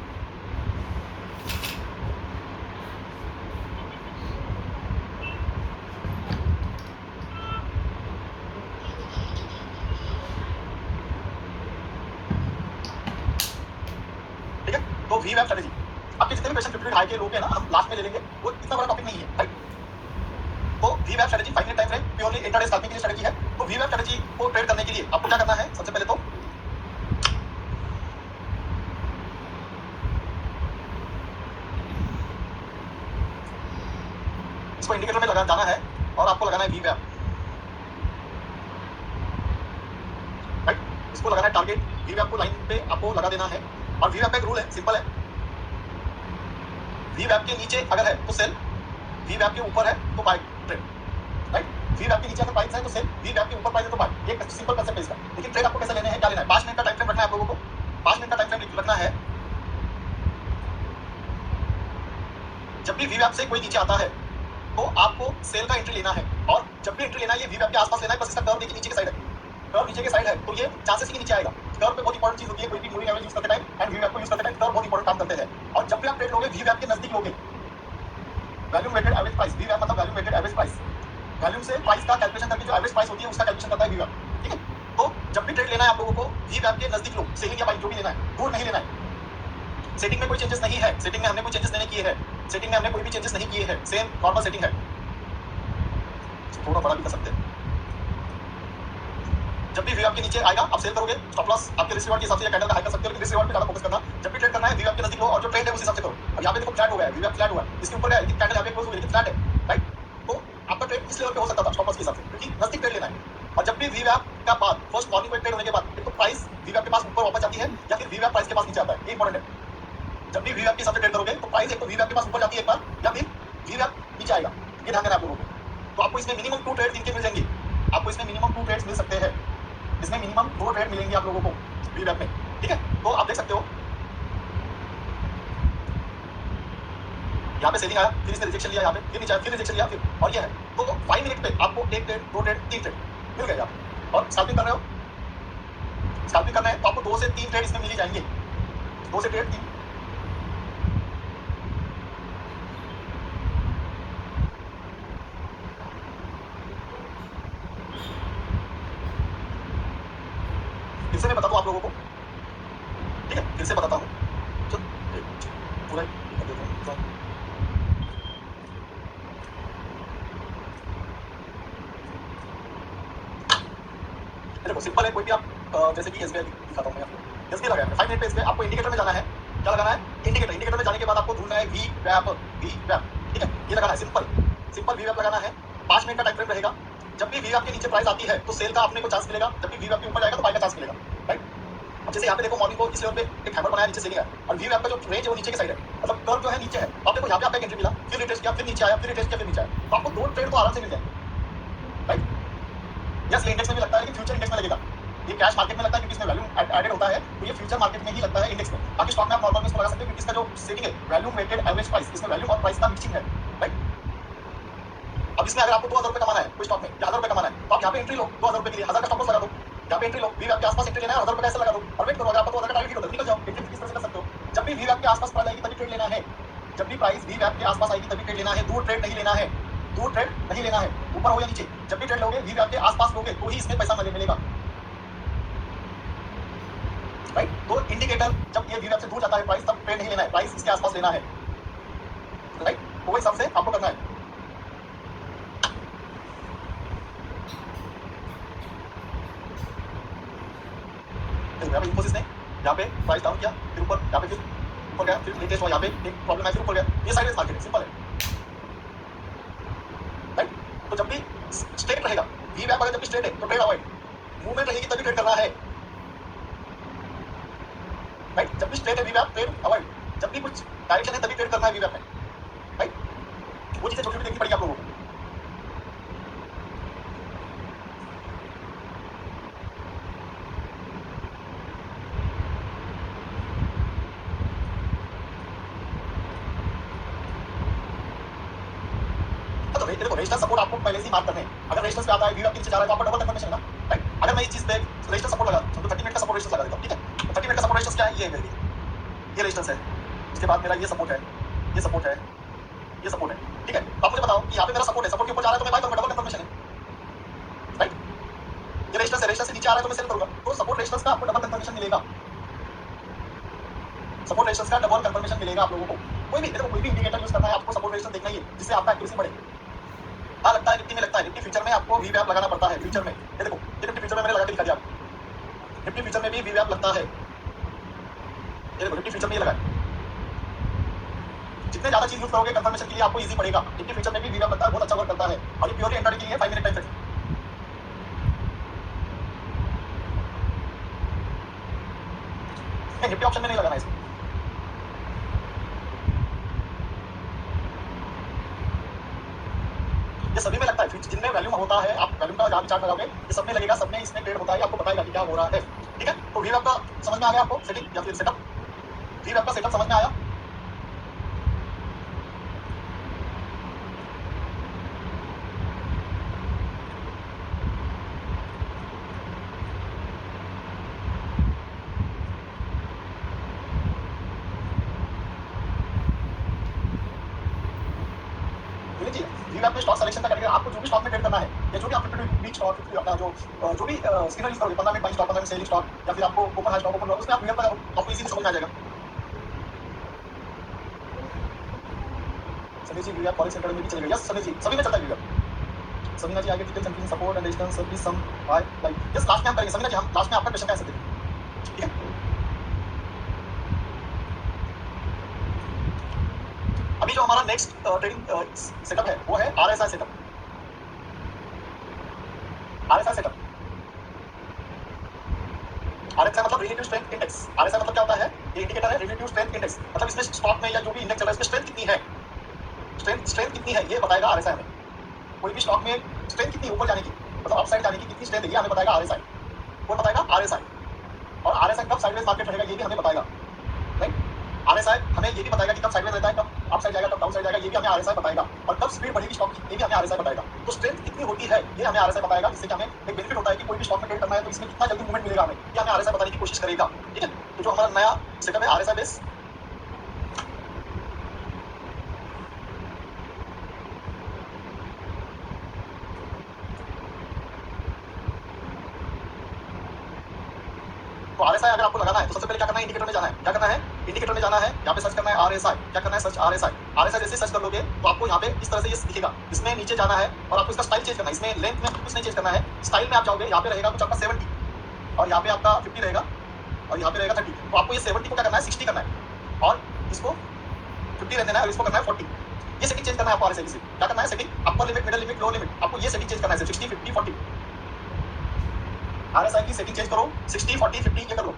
ठीक है, तो वीवैप स्ट्रेटजी आपके जितने भी क्वेश्चन 50 हाई के लो के ना हम लास्ट में ले लेंगे, वो इतना बड़ा टॉपिक नहीं है, राइट। तो वीवैप strategy 5 minute time frame, purely intraday scalping के लिए स्ट्रेटजी है। तो वीवैप स्ट्रेटजी को ट्रेड करने के लिए आपको क्या करना है, सबसे पहले तो इसको इंडिकेटर में लगा जाना है और आपको लगाना है वीवैप, राइट। इसको लगाना है टारगेट, वीवैप को लाइन पे आपको लगा देना है, और वीवैप का एक रूल है, सिंपल है, वीवैप के नीचे अगर है तो सेल, वीवैप के ऊपर है तो बाय ट्रेड, राइट। वीवैप के नीचे अगर प्राइस है तो सेल, वीवैप के ऊपर प्राइस है तो बाय, एक सिंपल कांसेप्ट है इसका। लेकिन ट्रेड आपको कैसे लेने हैं, क्या लेना है, 5 मिनट का टाइम फ्रेम रखना है आप लोगों को, 5 मिनट का टाइम फ्रेम रखना है। जब भी वीवैप से कोई नीचे आता है तो आपको सेल का एंट्री लेना है, और जब भी एंट्री लेना है ये वीवैप के आसपास लेना है, बस इसका कर्व देखिए नीचे की साइड है, कर्व नीचे की साइड है, तो ये चांसेस ही नीचे आएगा। कर्व पे बहुत इंपॉर्टेंट चीज होती है, कोई भी मूविंग एवरेज यूज करते टाइम एंड वीवैप को यूज करते टाइम कर्व बहुत इंपॉर्टेंट काम करते हैं। और जब भी आप ट्रेड लोगे वीवैप के नजदीक लोगे, वैल्यूम वेटेड एवरेज प्राइस, वीवैप मतलब volume weighted average price. Volume से प्राइस का कैलकुलेशन करके जो एवरेज प्राइस होती है उसका कैलकुलेशन करता है वीवैप, ठीक है। तो जब भी ट्रेड लेना है आप लोगों को वीवैप के नजदीक लो, सेलिंग या बाइंग जो भी लेना है, दूर नहीं लेना है। सेटिंग में कोई चेंजेस नहीं है, सेटिंग में हमने कोई चेंजेस नहीं किए हैं, सेटिंग में हमने कोई भी चेंजेस नहीं किए हैं, सेम नॉर्मल सेटिंग है। थोड़ा बड़ा भी कर सकते हैं। जब भी वीवैप के नीचे आएगा आप सेल करोगे, स्टॉप लॉस आपके रिस्क रिवॉर्ड के हिसाब से या कैंडल का हाई कर सकते हो, लेकिन रिस्क रिवॉर्ड पे ज्यादा फोकस करना। जब भी ट्रेड करना है वीवैप के नजदीक लो और जो ट्रेंड है उस हिसाब से करो। अब यहाँ पे देखो फ्लैट हो गया है, वीवैप फ्लैट हुआ है, इसके ऊपर है लेकिन कैंडल यहाँ पे क्लोज हुई लेकिन फ्लैट है, राइट। तो आपका ट्रेड इस लेवल पे हो सकता था स्टॉप लॉस के हिसाब से, क्योंकि नजदीक ट्रेड लेना है। और जब भी वीवैप का बाद फर्स्ट मॉर्निंग में ट्रेड होने के बाद एक तो प्राइस वीवैप के पास ऊपर वापस जाती है या फिर वीवैप प्राइस के पास नीचे आता है, ये इंपॉर्टेंट है। जब भी वीवैप के हिसाब से ट्रेड करोगे तो प्राइस एक तो वीवैप के पास ऊपर जाती है एक बार, या फिर वीवैप नीचे आएगा, ये ध्यान देना आप लोगों को। तो आपको इसमें मिनिमम 2 ट्रेड इनके मिल जाएंगे, आपको इसमें मिनिमम 2 ट्रेड्स मिल सकते हैं, इसमें मिनिमम 2 ट्रेड मिलेंगे आप लोगों को वीवैप में, ठीक है। तो आप देख सकते हो यहाँ पे सेलिंग आया, फिर इसने रिजेक्शन लिया, यहाँ पे फिर नीचे आया, फिर रिजेक्शन लिया, फिर और ये है। तो 5 मिनट पे आपको 1 ट्रेड 2 ट्रेड 3 ट्रेड मिल गए आप, और स्कैल्पिंग कर रहे हो, स्कैल्पिंग करना है तो आपको 2 से 3 ट्रेड इसमें मिल ही जाएंगे, 2 से ट्रेड 3। फिर से मैं बताता हूँ आप लोगों को, ठीक है, फिर से बताता हूँ। पूरा कर देता हूँ। देखो सिंपल है, कोई भी आप जैसे कि एसबीआई दिखाता हूँ मैं आपको, एसबीआई लगाया 5 मिनट पे एसबीआई, आपको इंडिकेटर में जाना है, क्या लगाना है, इंडिकेटर। इंडिकेटर में जाने के बाद आपको ढूंढना है वीवैप, वीवैप, ठीक है, ये लगाना है, सिंपल सिंपल वीवैप लगाना है। 5 मिनट का टाइम फ्रेम रहेगा। जब भी वीवैप के नीचे प्राइस आती है तो सेल का अपने को चांस मिलेगा, जब भी वीवैप के ऊपर जाएगा तो बाय का चांस मिलेगा, राइट। अब जैसे यहाँ पे देखो मॉर्निंग को इस लेवल पे एक हैमर बनाया, नीचे सेलिंग है, और वीवैप का जो रेंज है वो नीचे की साइड है, मतलब कर्व जो है नीचे है। तो आप देखो यहाँ पे आपका एंट्री मिला, फिर रिटेस्ट किया, फिर नीचे आया, फिर रिटेस्ट किया, फिर नीचे आया, तो आपको 2 ट्रेड तो आराम से मिल जाए, राइट। यस, ये इंडेक्स में भी लगता है, लेकिन फ्यूचर इंडेक्स में लगेगा, ये कैश मार्केट में लगता है क्योंकि इसमें वैल्यू एडेड होता है, तो ये फ्यूचर मार्केट में ही लगता है इंडेक्स में। बाकी स्टॉक में आप नॉर्मल में इसको लगा सकते हो क्योंकि इसका जो सेटिंग है वैल्यू वेटेड एवरेज प्राइस, इसमें वैल्यू और प्राइस का मिक्सिंग है, राइट। अब इसमें अगर आपको 2000 रुपए कमाना है कोई स्टॉक में, 1000 रुपए कमाना है, तो आप यहाँ पे एंट्री लो 2000 रुपए के लिए 1000 का स्टॉप लॉस लगा दो, यहाँ पे एंट्री लो, वीवैप के आसपास एंट्री लेना है, 1000 रुपए का ऐसे लगा दो और वेट करो। अगर आपको 2000 का टारगेट हिट होता है निकल जाओ, एंट्री 30% कर सकते हो। जब भी वीवैप के आसपास प्राइस आएगी तभी ट्रेड लेना है, जब भी प्राइस वीवैप के आसपास आएगी तभी ट्रेड लेना है, दूर ट्रेड नहीं लेना है, दूर ट्रेड नहीं लेना है, ऊपर हो या नीचे। जब भी ट्रेड लोगे वीवैप के आसपास लोगे तो ही इसमें पैसा मिलेगा, राइट। तो इंडिकेटर जब ये वीवैप से दूर जाता है प्राइस, तब ट्रेड नहीं लेना है, प्राइस इसके आसपास लेना है, राइट। तो वही हिसाब से आपको करना है। यहाँ पे इन्फोसिस ने यहाँ पे प्राइस डाउन किया, फिर ऊपर, यहाँ पे फिर ऊपर गया, फिर लेटेस्ट हुआ, यहाँ पे एक प्रॉब्लम है, फिर ऊपर गया, ये साइडवेज मार्केट है, सिंपल है, राइट। तो जब भी स्ट्रेट रहेगा वीवैप, अगर जब भी स्ट्रेट है तो ट्रेड अवॉइड, मूवमेंट रहेगी तभी ट्रेड करना है, राइट। जब भी स्ट्रेट है वीवैप ट्रेड अवॉइड, जब भी कुछ डायरेक्शन है तभी ट्रेड करना है वीवैप में, राइट। वो चीजें छोटी छोटी देखनी पड़ेगी आप लोगों को। देखो रेजिस्टेंस सपोर्ट आपको पहले से ही मार्क करने हैं। अगर रेजिस्टेंस पे आता है वीवैप के नीचे जा रहा है तो आपको डबल कंफर्मेशन है ना, राइट। अगर मैं इस चीज पे रेजिस्टेंस सपोर्ट लगा तो 30 मिनट का सपोर्ट रेजिस्टेंस लगा देता हूं, ठीक है। तो 30 मिनट का सपोर्ट रेजिस्टेंस क्या है, ये है मेरे लिए, ये रेजिस्टेंस है, इसके बाद मेरा ये सपोर्ट है, ये सपोर्ट है, ये सपोर्ट है, ठीक है। तो आप मुझे बताओ कि यहाँ पे मेरा सपोर्ट है, सपोर्ट के ऊपर जा रहा है तो मैं बाय करूंगा, डबल कंफर्मेशन है, राइट। ये रेजिस्टेंस है, रेजिस्टेंस से नीचे आ रहा है तो मैं सेल करूंगा, तो सपोर्ट रेजिस्टेंस का आपको डबल कंफर्मेशन मिलेगा, सपोर्ट रेजिस्टेंस का डबल कंफर्मेशन मिलेगा आप लोगों को। कोई भी देखो, कोई भी इंडिकेटर यूज करना है आपको सपोर्ट रेजिस्टेंस देखना ही है, जिससे आपका एक्यूरेसी बढ़े। हाँ लगता है निफ्टी में, लगता है निफ्टी फ्यूचर में आपको वीवैप लगाना पड़ता है, फ्यूचर में ये देखो, ये निफ्टी फ्यूचर में मैंने लगा के दिखा दिया आपको, निफ्टी फ्यूचर में भी वीवैप लगता है, ये देखो निफ्टी फ्यूचर में ये लगा है। जितने ज्यादा चीज यूज करोगे कंफर्मेशन के लिए आपको इजी पड़ेगा। निफ्टी फ्यूचर में भी वीवैप लगता है, बहुत अच्छा वर्क करता है, और ये प्योरली इंट्राडे के लिए 5 minute time frame. Nifty option में नहीं लगाना है इसको, ये सभी में लगता है, जिनमें वैल्यूम होता है, आप वैल्यूम का जहाँ भी चार्ट लगाओगे ये सब में लगेगा, सब में इसमें ट्रेड होता है, आपको बताएगा कि क्या हो रहा है, ठीक है। तो वीवैप का समझ में आ गया आपको सेटिंग या फिर सेटअप, वीवैप का सेटअप समझ में आया। में स्टॉक सिलेक्शन का करेंगे, आपको जो भी स्टॉक में ट्रेड करना है या जो भी आप 50 वीक स्टॉक अपना जो भी स्क्रीनर यूज करोगे 15 minute buying stock 15 minute selling stock या फिर आपको ओपन हाई स्टॉक ओपन उसमें आप मिनट लगाओ तो आपको इजीली समझ में आ जाएगा। समीर जी वीआर कॉलेज सेंटर में भी चलेगा। यस समीर जी सभी में चलता है वीआर। समीना जी आगे detail company support and resistance service some by like yes last में हम करेंगे। समीना जी हम लास्ट में आपका क्वेश्चन कैसे देंगे, ठीक है। अभी जो हमारा नेक्स्ट ट्रेडिंग सेटअप है वो है RSI setup. RSI setup, RSI मतलब रिलेटिव स्ट्रेंथ इंडेक्स। आरएसआई मतलब क्या होता है, ये इंडिकेटर है रिलेटिव स्ट्रेंथ इंडेक्स, मतलब इसमें स्टॉक में या जो भी इंडेक्स चल रहा है इसमें स्ट्रेंथ कितनी है, स्ट्रेंथ कितनी है ये बताएगा आरएसआई हमें। कोई भी स्टॉक में स्ट्रेंथ कितनी ऊपर जाने की, मतलब अपसाइड जाने की कितनी स्ट्रेंथ है ये हमें बताएगा आरएसआई। कौन बताएगा, आरएसआई। और आरएसआई कब साइडवेज मार्केट रहेगा ये भी हमें बताएगा, राइट। आरएसआई हमें ये भी बताएगा कि कब साइडवेज रहता है, कब अप साइड जाएगा, कब डाउन साइड जाएगा, ये भी हमें आरएसआई बताएगा। और कब स्पीड बढ़ेगी स्टॉक की ये भी हमें आरएसआई बताएगा। तो स्ट्रेंथ कितनी होती है ये हमें आरएसआई बताएगा, जिससे कि हमें एक बेनिफिट होता है कि कोई भी स्टॉक में ट्रेड करना है तो इसमें कितना जल्दी मूवमेंट मिलेगा हमें, ये हमें आरएसआई बताने की कोशिश करेगा, ठीक है। तो जो हमारा नया सेटअप है आरएसआई बेस, तो आरएसआई अगर आपको लगाना है तो सबसे पहले क्या करना है, इंडिकेटर में जाना है। क्या करना है, इंडिकेटर में जाना है, यहाँ पे सर्च करना है आरएसआई। क्या करना है, सर्च आरएसआई। आरएसआई जैसे सर्च कर लोगे तो आपको यहाँ पे इस तरह से ये दिखेगा। इसमें नीचे जाना है और आपको इसका स्टाइल चेंज करना है। इसमें लेंथ में कुछ नहीं चेंज करना है, स्टाइल में आप जाओगे, यहाँ पे रहेगा कुछ आपका 70 और यहाँ पे आपका 50 रहेगा और यहाँ पे रहेगा 30। तो आपको ये 70 को क्या करना है, 60 करना है और इसको 50 रहने देना है और इसको करना है 40। ये सेटिंग चेंज करना है आपको आरएसआई से। क्या करना है, setting upper limit, middle limit, lower limit, आपको ये सेटिंग चेंज करना है 60 50 40। आरएसआई की सेटिंग चेंज करो, 60 40 50 ये कर लो।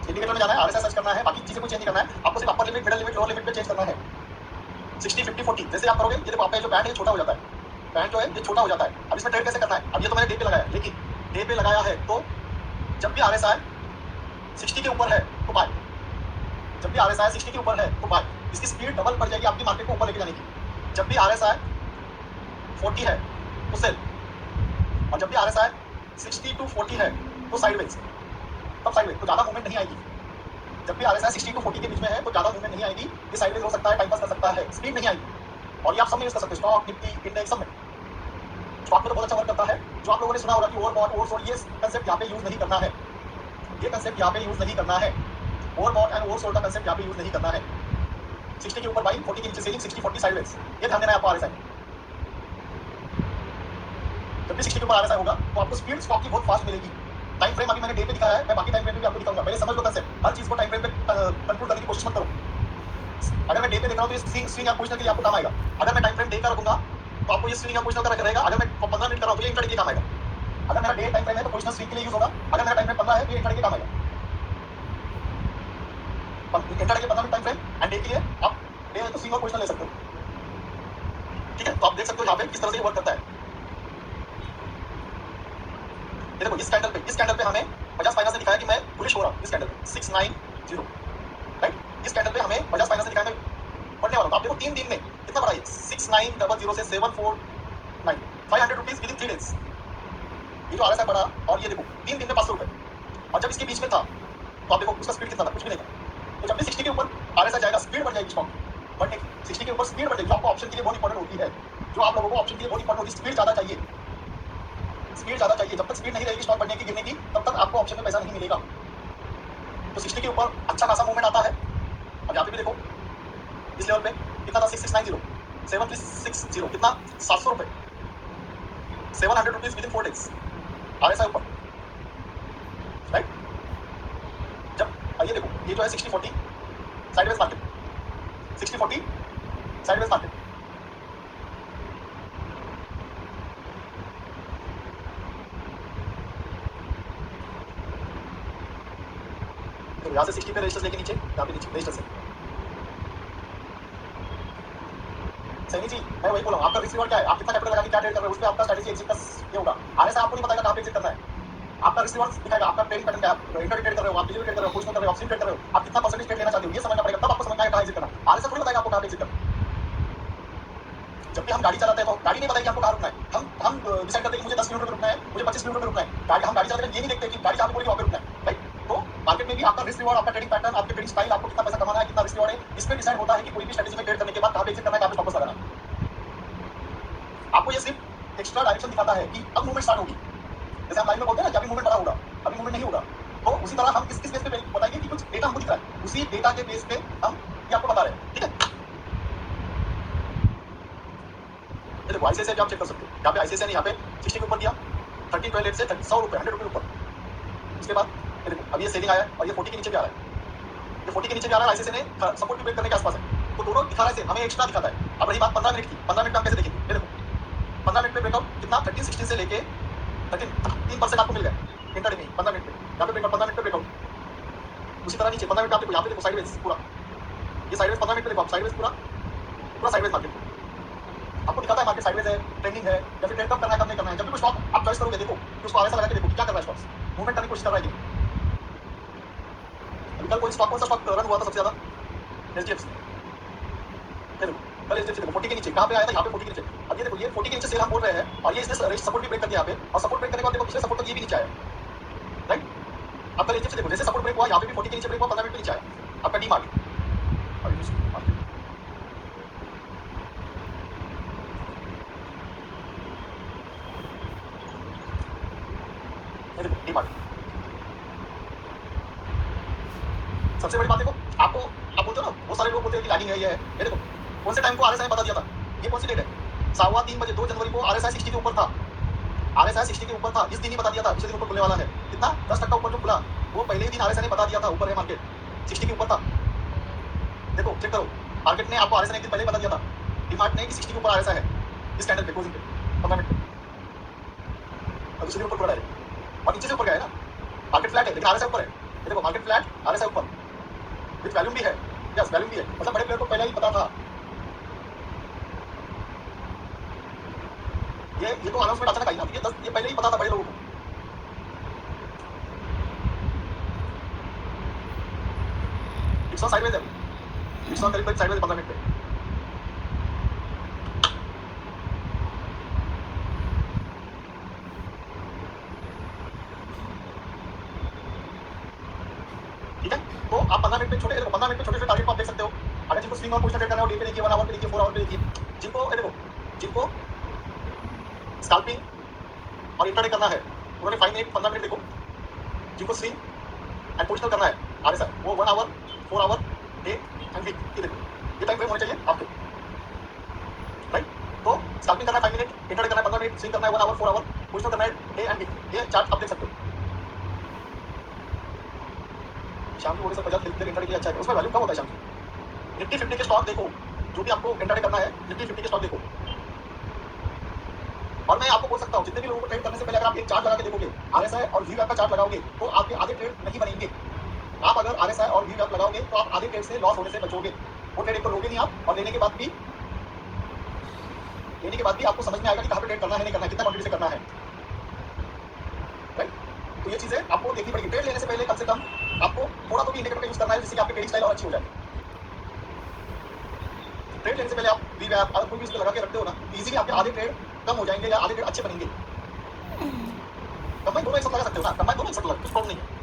इंडिकेटर में जाना है, आरएसआई सर्च करना है, बाकी चीजें कुछ चेंज नहीं करना है आपको, सिर्फ upper limit, middle limit, lower limit पे चेंज करना है। 60 50 40 जैसे आप करोगे, ये देखो आपका जो बैंड है छोटा हो जाता है, बैंड जो है ये छोटा हो जाता है। अब इसमें ट्रेड कैसे करना है, अब ये तो मैंने डे पे लगाया, लेकिन डे पे लगाया है तो जब भी आरएसआई 60 के ऊपर है तो बाय, जब भी आरएसआई 60 के ऊपर है तो बाय। इसकी स्पीड डबल बढ़ जाएगी आपकी मार्केट को ऊपर लेके जाने की। जब भी आरएसआई 40 है तो सेल, और जब भी आरएसआई 60 to 40 है तो साइडवेज, तब साइडवेज तो ज्यादा मूवमेंट नहीं आएगी। जब भी आरएसआई 60 to 40 के बीच में है तो ज्यादा मूवमेंट नहीं आएगी, ये साइडवेज हो सकता है, टाइम पास कर सकता है, स्पीड नहीं आएगी। और ये आप सब में यूज कर सकते हैं, स्टॉक निफ्टी इंडेक्स सब में। स्टॉक में तो बहुत अच्छा वर्क करता है। जो आप लोगों ने सुना होगा कि ओवरबॉट ओवरसोल्ड, ये कंसेप्ट यहाँ पे यूज नहीं करना है, ये कंसेप्ट यहाँ पे यूज नहीं करना है। ओवरबॉट एंड ओवरसोल्ड का कंसेप्ट यहाँ पे यूज नहीं करना है। 60 के ऊपर बाइंग, 40 के नीचे सेलिंग, 60 40 साइडवेज, ये ध्यान देना है आपको आरएसआई। जब भी 60 के ऊपर आरएसआई होगा तो आपको स्पीड स्टॉक की बहुत फास्ट मिलेगी। टाइम फ्रेम अभी मैंने डे पे दिखाया है, मैं बाकी टाइम फ्रेम पे भी आपको दिखाऊंगा। पहले समझ लो कंसेप्ट, हर चीज को टाइम फ्रेम पे कंक्लूड करने की कोशिश मत करो। अगर मैं डे पे देख रहा हूं तो ये स्विंग या पोजीशनल के लिए आपको काम आएगा। अगर मैं टाइम फ्रेम डे का रखूंगा तो आपको ये स्विंग या पोजीशनल का रहेगा। अगर मैं 15 मिनट कर रहा हूं तो ये इंट्राडे के लिए काम आएगा। अगर मेरा डे टाइम फ्रेम है तो पोजीशनल स्विंग के लिए यूज होगा। अगर मेरा टाइम फ्रेम 15 है तो ये इंट्राडे के काम आएगा। इंट्राडे के 15 minute time frame and day के लिए आप डे है तो स्विंग और पोजीशनल ले सकते हो, ठीक है। तो आप देख सकते हो यहाँ पे किस तरह से ये वर्क करता है। ये देखो इस कैंडल पे हमें बजाज फाइनेंस ने दिखाया कि मैं बुलिश हो रहा हूँ। इस कैंडल पे 690, राइट। इस कैंडल पे हमें बजाज फाइनेंस ने दिखाया मैं बढ़ने वाला हूँ। तो आप देखो 3 दिन में कितना बढ़ा है, 6900 से 749, 500 रुपीज विद इन 3 डेज। ये जो आरएसआई बढ़ा, और ये देखो 3 दिन में 500 रुपए। और जब इसके बीच में था तो आप देखो उसका स्पीड कितना था, कुछ भी नहीं था। तो जब भी 60 के ऊपर आरएसआई जाएगा, स्पीड बढ़ जाएगी स्टॉक की, बढ़ने की। 60 के ऊपर स्पीड बढ़ जाएगी, जो आपको ऑप्शन के लिए बहुत इंपॉर्टेंट होती है। जो आप लोगों को ऑप्शन के लिए बहुत इंपॉर्टेंट होती है, स्पीड ज्यादा चाहिए, स्पीड ज्यादा चाहिए। जब तक स्पीड नहीं रहेगी स्टॉक बढ़ने की गिरने की, तब तक आपको ऑप्शन में पैसा नहीं मिलेगा। तो 60 के ऊपर अच्छा खासा मूवमेंट आता है। अब यहाँ पे भी देखो इस लेवल पे कितना था, 6690, 7360, कितना 700 रुपए, 700 rupees with in 4 days RSI ऊपर, राइट। जब ये देखो ये जो है 60 40 साइडवेज मार्केट, 60 40 साइडवेज मार्केट। यहाँ से 60 पे रजिस्टर्स लेके नीचे, यहाँ पे नीचे रजिस्टर से। सही जी, मैं वही बोला, आपका रिस्क रिवॉर्ड क्या है, आप कितना कैपिटल लगा के क्या ट्रेड कर रहे हो, उस पे आपका स्ट्रेटजी एग्जिट का ये होगा। आरएसआई आपको नहीं बताएगा कहाँ पे एग्जिट करना है, आपका रिस्क रिवॉर्ड दिखाएगा, आपका ट्रेडिंग पैटर्न क्या है, इंट्राडे ट्रेड कर रहे हो, आप डिलीवरी ट्रेड कर रहे हो, पोजीशनल कर रहे हो, ऑप्शन ट्रेड कर रहे हो, आप कितना परसेंटेज ट्रेड लेना चाहते हो, ये समझना पड़ेगा, तब आपको समझना है कहाँ एग्जिट करना। आरएसआई थोड़ी बताएगा आपको कहाँ पे एग्जिट करना। जब भी हम गाड़ी चलाते हैं तो गाड़ी नहीं बताएगी आपको कहाँ रुकना है। हम डिसाइड करते हैं कि मुझे 10 किलोमीटर रुकना है, मुझे 25 किलोमीटर रुकना है। गाड़ी हम गाड़ी चलाते हैं, ये नहीं देखते कि गाड़ी जहाँ पे बोलेगी वहाँ पे रुकना है, राइट। तो मार्केट में भी आपका रिस्क रिवॉर्ड, आपका ट्रेडिंग पैटर्न, आपके ट्रेडिंग स्टाइल, आपको कितना पैसा कमाना है, कितना रिस्क रिवॉर्ड है, इस पे डिसाइड होता है कि कोई भी स्ट्रेटजी में ट्रेड करने के बाद कहां पे एग्जिट करना है, कहां पे स्टॉप लॉस लगाना है। आपको ये सिर्फ एक्स्ट्रा डायरेक्शन दिखाता है कि अब मूवमेंट स्टार्ट होगी। जैसे हम लाइन में बोलते हैं ना कि अभी मूवमेंट बड़ा होगा, अभी मूवमेंट नहीं होगा, तो उसी तरह हम किस किस बेस पे बताएंगे कि कुछ डेटा हमको दिख रहा है, उसी डेटा के बेस पे हम ये आपको बता रहे हैं। ठीक है, ये देखो आईसीआईसीआई आप चेक कर सकते हो, यहाँ पे आईसीआईसीआई ने यहाँ पे 60 के ऊपर किया, 1312 से 100 रुपए, 100 रुपए ऊपर। उसके बाद ये देखो अभी ये सेलिंग आया है और ये 40 के नीचे भी आ रहा है, ये 40 के नीचे भी आ रहा है, आईसीआईसीआई ने सपोर्ट भी ब्रेक करने के आसपास है, तो दोनों दिखा रहा है, हमें एक्स्ट्रा दिखाता है। अब रही बात 15 मिनट की, 15 मिनट में हम कैसे देखेंगे, ये देखो 15 मिनट में ब्रेकआउट कितना 1316 से लेके 3% आपको मिल गया इंटरडे में 15 मिनट में, यहाँ पे ब्रेकआउट 15 मिनट में ब्रेकआउट। उसी तरह नीचे 15 मिनट में आप देखो, यहाँ पे देखो साइडवेज पूरा, ये साइडवेज 15 मिनट में देखो आप, साइडवेज पूरा पूरा साइडवेज मार्केट आपको दिखाता है, मार्केट साइडवेज है, ट्रेंडिंग है, या फिर ट्रेड कम करना है, कम नहीं करना है। जब भी कोई स्टॉक आप चॉइस करोगे, देखो कि उसको आरएसआई लगा के देखो कि क्या कर रहा है स्टॉक्स, मूवमेंट करने की कोशिश कर रहा है कि अभी कल कोई स्टॉक, कौन सा स्टॉक रन हुआ था सबसे ज्यादा, एचडीएफसी। देखो कल एचडीएफसी देखो 40 के नीचे कहां पे आया था, यहाँ पे 40 के नीचे। अब ये देखो ये 40 के नीचे सेल हम बोल रहे हैं और ये इसने सपोर्ट भी ब्रेक कर दिया यहाँ पे, और सपोर्ट ब्रेक करने के बाद देखो पिछले सपोर्ट तक ये भी नीचे आया, राइट। अब कल एचडीएफसी देखो जैसे सपोर्ट ब्रेक हुआ, यहाँ पे भी 40 के नीचे ब्रेक हुआ, 15 मिनट के नीचे आया। आपका डी मार्केट सबसे बड़ी बात देखो, आपको आप बोलते हो ना, वो सारे लोग बोलते हैं कि लैगिंग है, ये है, ये देखो कौन से टाइम को आरएसआई बता दिया था, ये कौन सी डेट है, 3:15 बजे 2 जनवरी को आरएसआई 60 के ऊपर था, आरएसआई 60 के ऊपर था, इस दिन ही बता दिया था, पिछले दिन ऊपर खुलने वाला है, कितना 10% ऊपर जो खुला, वो पहले ही दिन आरएसआई ने बता दिया था ऊपर है मार्केट, 60 के ऊपर था। देखो चेक करो, मार्केट ने आपको आरएसआई ने एक दिन पहले बता दिया था, डीमार्ट ने कि 60 के ऊपर आरएसआई है, इस कैंडल पे क्लोजिंग पे 15 मिनट पे, अब दूसरे दिन ऊपर खुला है और नीचे से ऊपर गया है ना, मार्केट फ्लैट है लेकिन आरएसआई ऊपर है। ये देखो मार्केट फ्लैट, आरएसआई ऊपर, विद वैल्यूम भी है, यस वैल्यूम भी है, मतलब बड़े प्लेयर को पहले ही पता था। ये तो अनाउंसमेंट अचानक आई ना, ये पहले ही पता था बड़े लोगों को। इट्स ऑन साइडवेज है, इट्स ऑन करीब साइडवेज 15 मिनट पे। ठीक है, तो आप 15 मिनट पे छोटे 15 मिनट पे छोटे छोटे टारगेट को आप देख सकते हो। अगर जिनको स्विंग और पोजिशन ट्रेड करना है, डे पे देखिए, 1 आवर पे देखिए, 4 आवर पे देखिए, जिनको देखो जिनको स्कैल्पिंग और इंट्राडे करना है उन्होंने 5 मिनट 15 मिनट देखो, जिनको स्विंग एंड पोजिशनल करना है आरएसआई वो 1 hour 4 hour day and week, ये देखो ये टाइम फ्रेम होने चाहिए आपके, राइट। तो स्कैल्पिंग करना है 5 मिनट, इंट्राडे करना है 15 मिनट, स्विंग करना है 1 आवर 4 आवर, पोजिशनल करना है डे एंड वीक, ये चार्ट आप देख सकते हो। शाम की वजह से बजाज फिल्म इंट्राडे के लिए अच्छा है, उसमें वैल्यू कम होता है शाम की। निफ्टी 50 के स्टॉक देखो, जो भी आपको इंट्राडे करना है निफ्टी 50 के स्टॉक देखो। और मैं आपको बोल सकता हूँ जितने भी लोगों को ट्रेड करने से पहले अगर आप एक चार्ट लगा के देखोगे, आरएसआई और वीवैप का चार्ट लगाओगे, तो आपके आधे ट्रेड नहीं बनेंगे। आप अगर आरएसआई और वीवैप लगाओगे तो आप आधे ट्रेड से लॉस होने से बचोगे। वो ट्रेड को लोगे नहीं आप, और लेने के बाद भी आपको समझ में आएगा कि कहाँ पे ट्रेड करना है, नहीं करना है, कितना क्वांटिटी से करना है, राइट। तो ये चीजें आपको देखनी पड़ेगी। ट्रेड लेने से पहले कम से कम आपको थोड़ा तो भी इंडिकेटर का यूज करना है, जिससे आपकी ट्रेडिंग स्टाइल और अच्छी हो जाए। ट्रेड लेने से पहले आप वीवैप अगर कोई भी इसको लगा के रखते हो ना, इजीली आपके आधे ट्रेड कम हो जाएंगे या आधे ट्रेड अच्छे बनेंगे। कंबाइन दोनों एक साथ लगा सकते हो ना, कंबाइन दोनों एक साथ लगा, कुछ प्रॉब्लम नहीं है।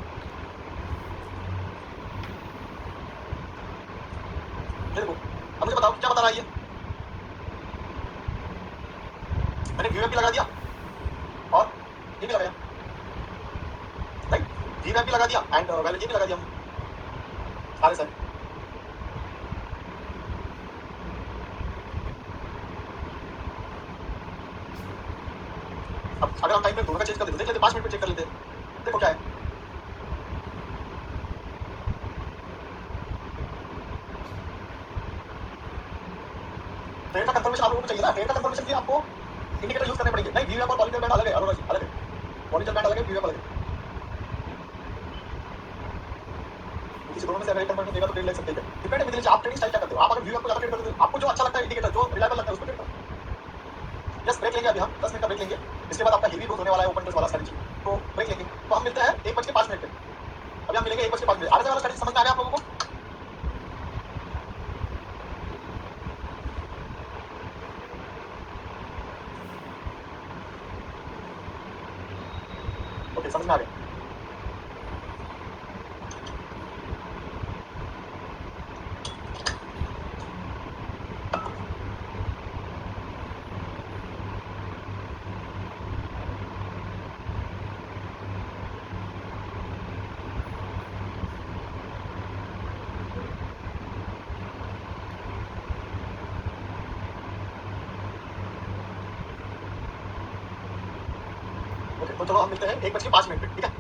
देखो अब मुझे बताओ क्या बता रहा है ये, मैंने वीवैप भी लगा दिया और ये भी लगाया, राइट। वीवैप भी लगा दिया एंड वैलिड भी लगा दिया आरएसआई। अब अगर हम टाइम फ्रेम दोनों का चेंज कर देते, देख लेते 5 मिनट में चेक कर लेते, देखो क्या है। ट्रेड का कंफर्मेशन आप लोगों को चाहिए ना, ट्रेड का कंफर्मेशन के लिए आपको इंडिकेटर यूज करने पड़ेंगे। नहीं वीवैप और बॉलिंजर बैंड अलग है, अरोरा जी अलग है, बॉलिंजर बैंड अलग है, वीवैप अलग है। किसी दोनों में से अगर एक कंफर्मेशन देगा तो ट्रेड ले सकते हैं, डिपेंड है आप ट्रेडिंग स्टाइल क्या करते हो। आप अगर वीवैप को ज्यादा ट्रेड करते हो, आपको जो अच्छा लगता है इंडिकेटर जो रिलायबल लगता है उसको ट्रेड करो। यस ब्रेक लेंगे अभी हम 10 मिनट का ब्रेक लेंगे, इसके बाद आपका हेवी ग्रोथ होने वाला है ओपन इंटरेस्ट वाला स्ट्रेटजी, तो ब्रेक लेंगे। तो हम मिलते हैं 1:05 पे, अभी हम मिलेंगे 1:05 पे। आरएसआई वाला स्ट्रेटजी समझ में आ गया आप लोगों को? ओके समझ में आ गया। ओके, तो चलो हम मिलते हैं 1:05 पे, ठीक है?